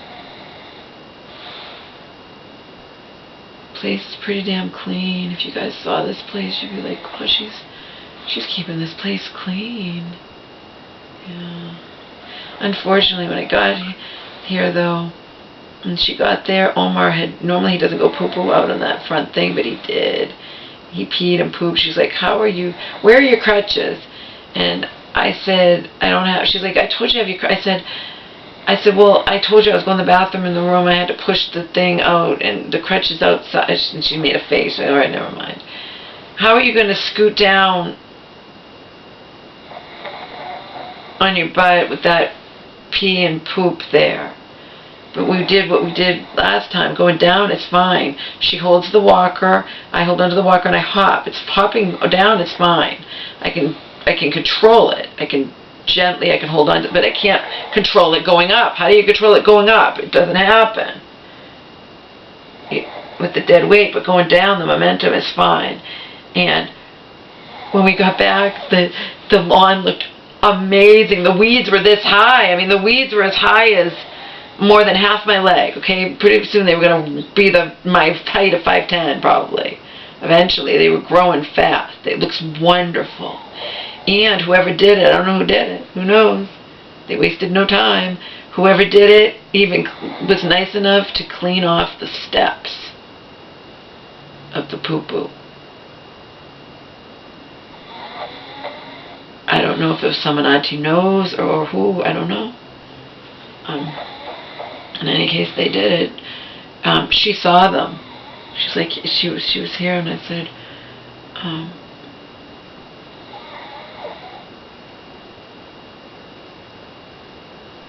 Place is pretty damn clean. If you guys saw this place, you'd be like, oh, she's keeping this place clean. Yeah. Unfortunately, when I got here, though, when she got there, Omar normally he doesn't go poo-poo out on that front thing, but he did. He peed and pooped. She's like, where are your crutches? And I said, I don't have, she's like, I told you to have your crutches. I said, well, I told you I was going to the bathroom in the room. I had to push the thing out and the crutches outside. And she made a face. All right, never mind. How are you going to scoot down on your butt with that pee and poop there? But we did what we did last time. Going down, it's fine. She holds the walker. I hold onto the walker and I hop. It's hopping down, it's fine. I can control it. I can hold on to it, but I can't control it going up. How do you control it going up? It doesn't happen with the dead weight, but going down, the momentum is fine. And when we got back, the lawn looked amazing. The weeds were this high. I mean, the weeds were as high as more than half my leg, okay? Pretty soon they were going to be my height of 5'10", probably. Eventually, they were growing fast. It looks wonderful. And whoever did it, I don't know who did it. Who knows? They wasted no time. Whoever did it even was nice enough to clean off the steps of the poo-poo. I don't know if it was someone Auntie knows or who. I don't know. In any case, they did it. She saw them. She's like, she was here, and I said,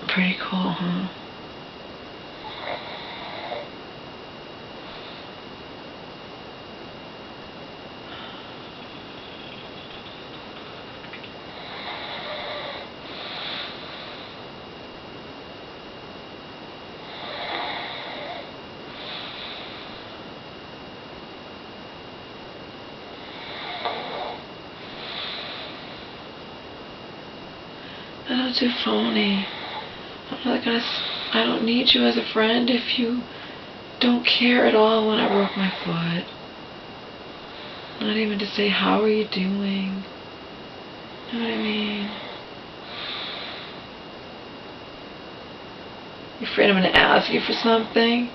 pretty cool, huh? I don't do phony. I don't need you as a friend if you don't care at all when I broke my foot. Not even to say, how are you doing? You know what I mean? You afraid I'm going to ask you for something?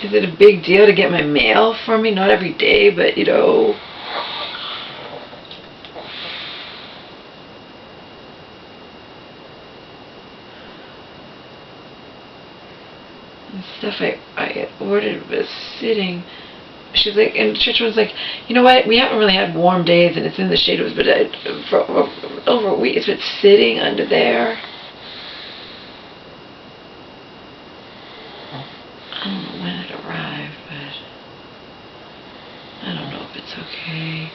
Is it a big deal to get my mail for me? Not every day, but and stuff I ordered was sitting. She's like, and Church was like, you know what? We haven't really had warm days, and it's in the shade. But for over a week, it's been sitting under there. I don't know when it arrived, but I don't know if it's okay.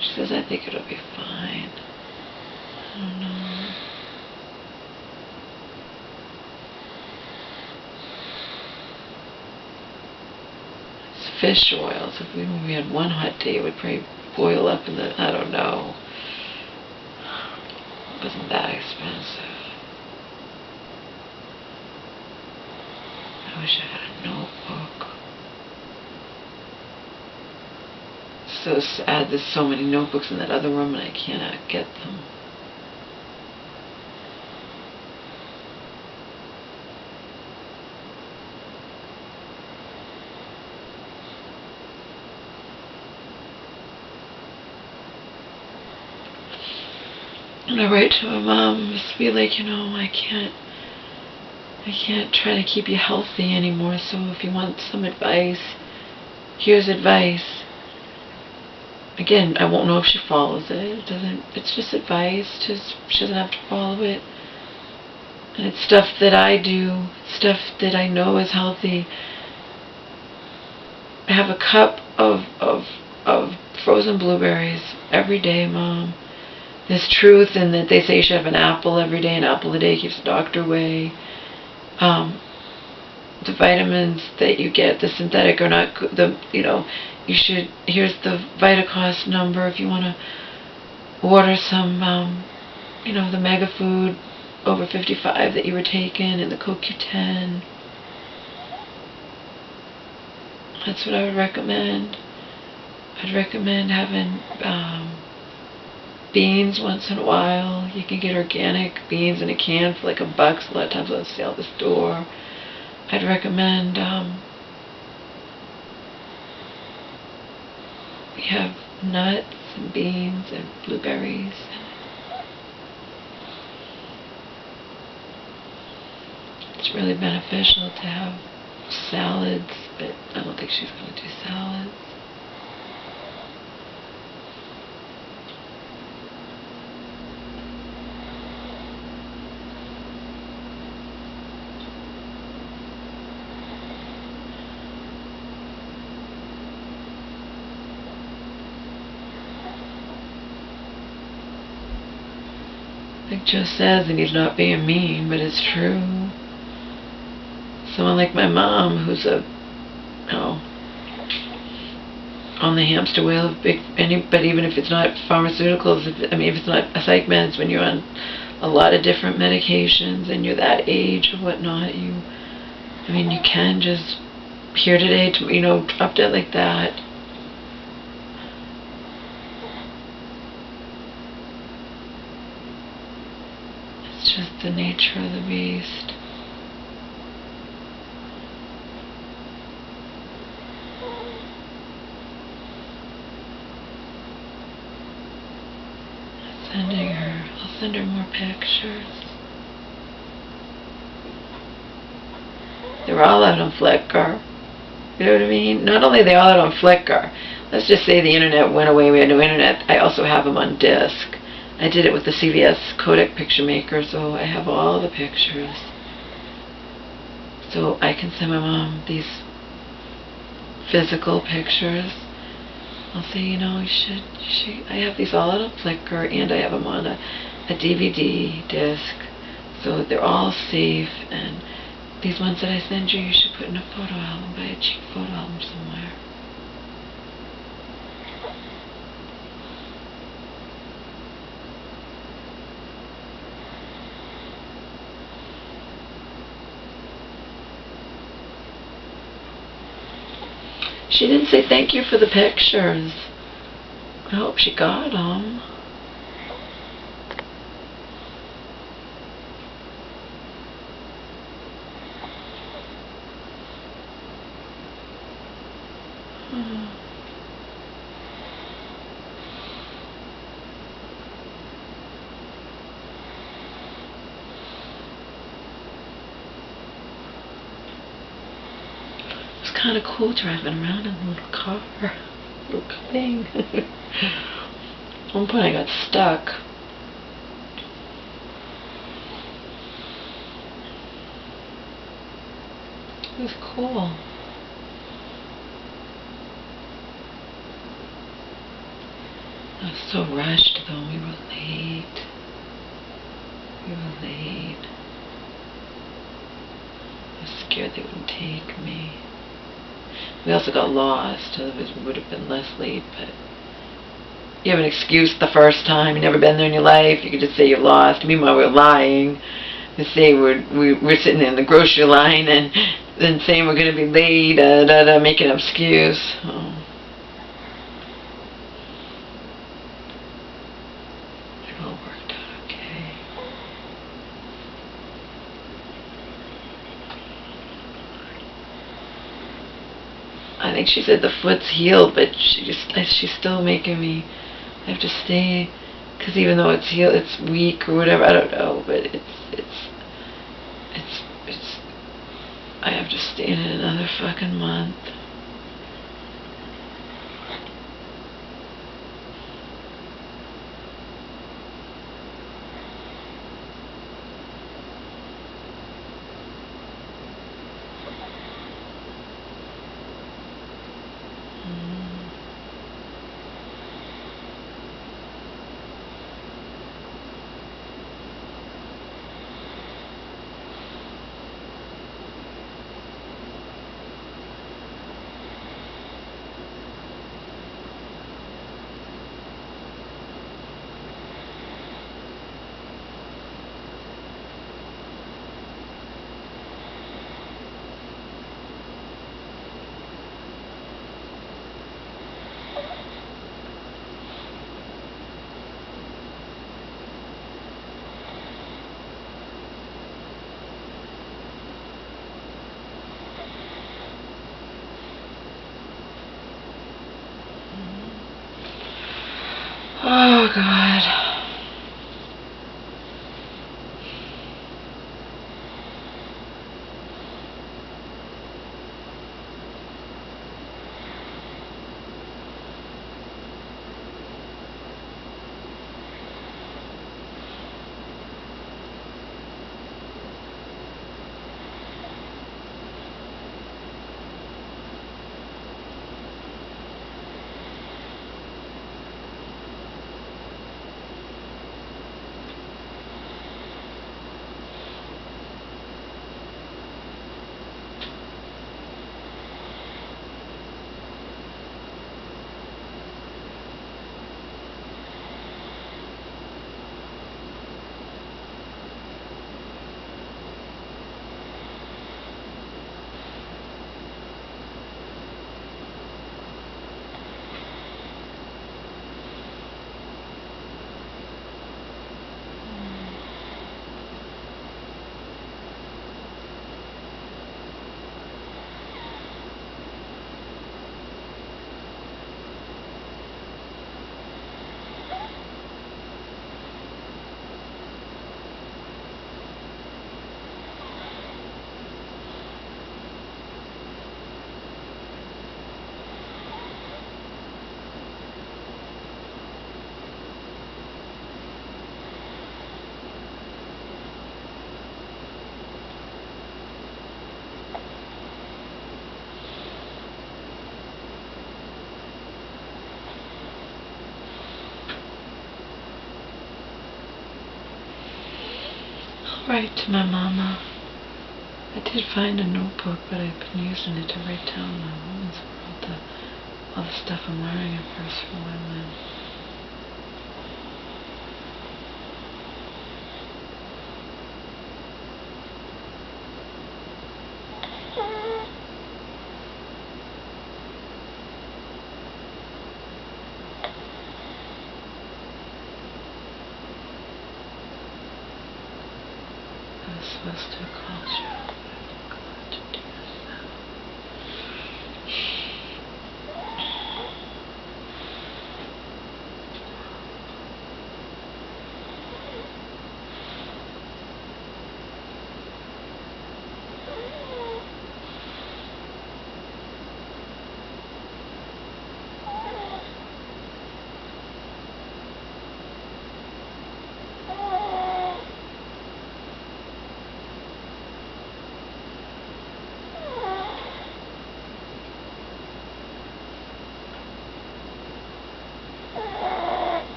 She says, I think it'll be fine. I don't know. Fish oil. So if we had one hot day, it would probably boil up in I don't know. It wasn't that expensive. I wish I had a notebook. So sad, there's so many notebooks in that other room and I cannot get them. And I write to my mom, just be like, I can't try to keep you healthy anymore, so if you want some advice, here's advice. Again, I won't know if she follows it. It's just advice. She doesn't have to follow it. And it's stuff that I do, stuff that I know is healthy. I have a cup of frozen blueberries every day, Mom. There's truth in that they say you should have an apple every day. An apple a day keeps the doctor away. The vitamins that you get, the synthetic are not good. You should. Here's the VitaCost number if you want to order some. The Mega Food over 55 that you were taking, and the CoQ10. That's what I would recommend. I'd recommend having beans once in a while. You can get organic beans in a can for like $1. A lot of times on sale at the store. I'd recommend we have nuts and beans and blueberries. It's really beneficial to have salads, but I don't think she's going to do salads. Like Joe says, and he's not being mean, but it's true. Someone like my mom, who's on the hamster wheel of but even if it's not pharmaceuticals, if it's not psych meds, when you're on a lot of different medications and you're that age or whatnot, you can just here today, drop dead like that. It's just the nature of the beast. I'll send her more pictures. They're all out on Flickr. You know what I mean? Not only are they all out on Flickr, let's just say the internet went away, we had no internet, I also have them on disc. I did it with the CVS Kodak picture maker, so I have all the pictures. So I can send my mom these physical pictures. I'll say, I have these all out on Flickr, and I have them on a DVD disc, so they're all safe. And these ones that I send you, you should put in a photo album, buy a cheap photo album somewhere. She didn't say thank you for the pictures. I hope she got them. It's kind of cool driving around in a little car, little thing. At one point I got stuck. It was cool. I was so rushed though, we were late. I was scared they wouldn't take me. We also got lost, otherwise we would have been less late, but you have an excuse the first time, you've never been there in your life, you could just say you're lost. Meanwhile, we're lying. They say we're sitting in the grocery line and then saying we're going to be late, making an excuse. Oh. It all worked out okay. I think she said the foot's healed, but she's still making me have to stay, because even though it's healed, it's weak or whatever, I don't know, but I have to stay in it another fucking month. Oh, God. Write to my mama. I did find a notebook, but I've been using it to write down my woman's world, all the stuff I'm learning at first from women. I was supposed to call you. I forgot to do that.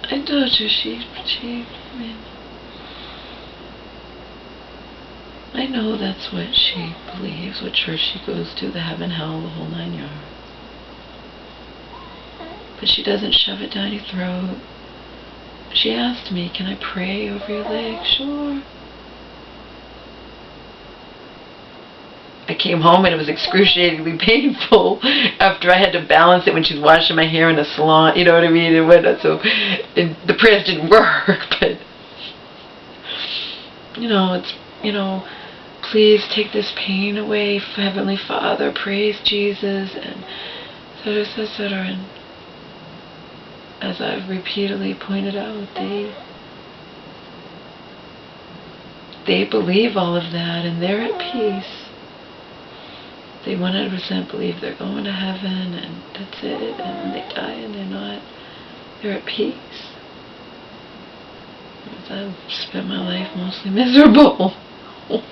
I told you I mean, I know that's what she believes, what church she goes to, the heaven, hell, the whole 9 yards. But she doesn't shove it down your throat. She asked me, can I pray over your leg? Sure. I came home and it was excruciatingly painful after I had to balance it when she's washing my hair in a salon, you know what I mean? And whatnot. So the prayers didn't work, but it's, please take this pain away, Heavenly Father, praise Jesus, and etc., etc. And as I've repeatedly pointed out, they believe all of that and they're at peace. They 100% believe they're going to heaven and that's it, and when they die and they're at peace. Whereas I've spent my life mostly miserable. But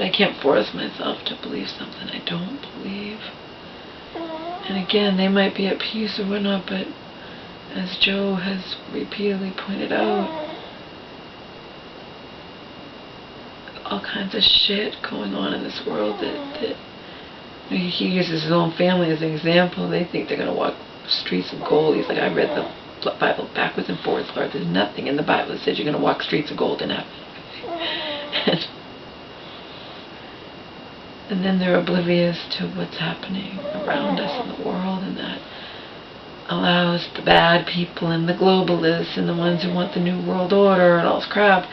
I can't force myself to believe something I don't believe. And again, they might be at peace or whatnot, but as Joe has repeatedly pointed out, all kinds of shit going on in this world that he uses his own family as an example. They think they're going to walk streets of gold. He's like, I read the Bible backwards and forwards, Lord. There's nothing in the Bible that says you're going to walk streets of gold in heaven. And then they're oblivious to what's happening around us in the world, and that allows the bad people and the globalists and the ones who want the new world order and all this crap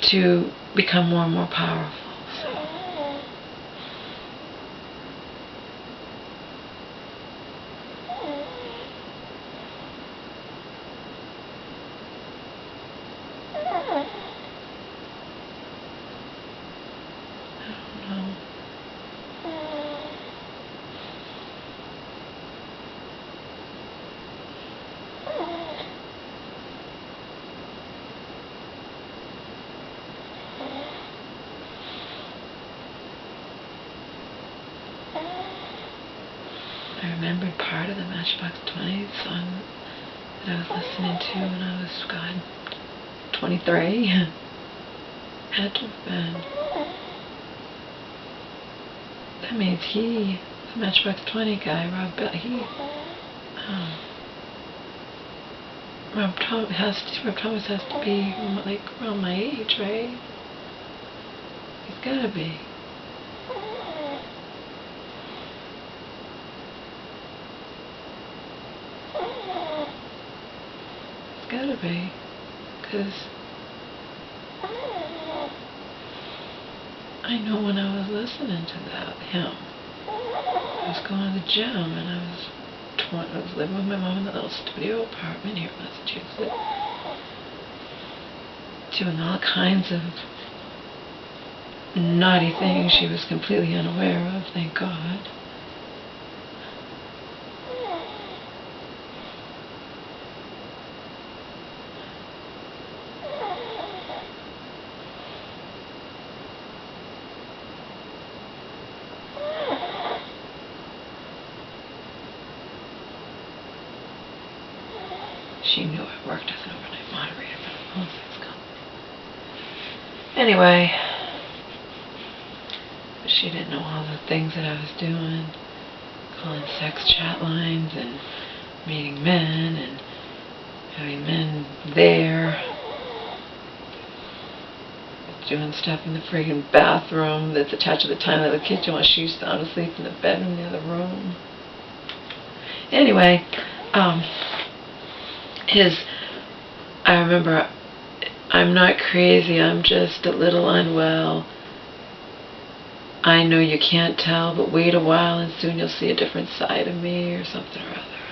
to become more and more powerful. So. I remembered part of the Matchbox 20 song that I was listening to when I was, God, 23. Had to have been. That means he, the Matchbox 20 guy, Rob Thomas has to be like around my age, right? He's gotta be. He's gotta be, because I know when I was listening to him, I was going to the gym and I was living with my mom in the little studio apartment here in Massachusetts, doing all kinds of naughty things she was completely unaware of, thank God. She knew I worked as an overnight moderator for the phone sex company. Anyway, but she didn't know all the things that I was doing, calling sex chat lines and meeting men and having men there, doing stuff in the friggin' bathroom that's attached to the toilet of the kitchen while she's sound asleep in the bedroom in the other room. Anyway, I remember, I'm not crazy, I'm just a little unwell. I know you can't tell, but wait a while and soon you'll see a different side of me or something or other.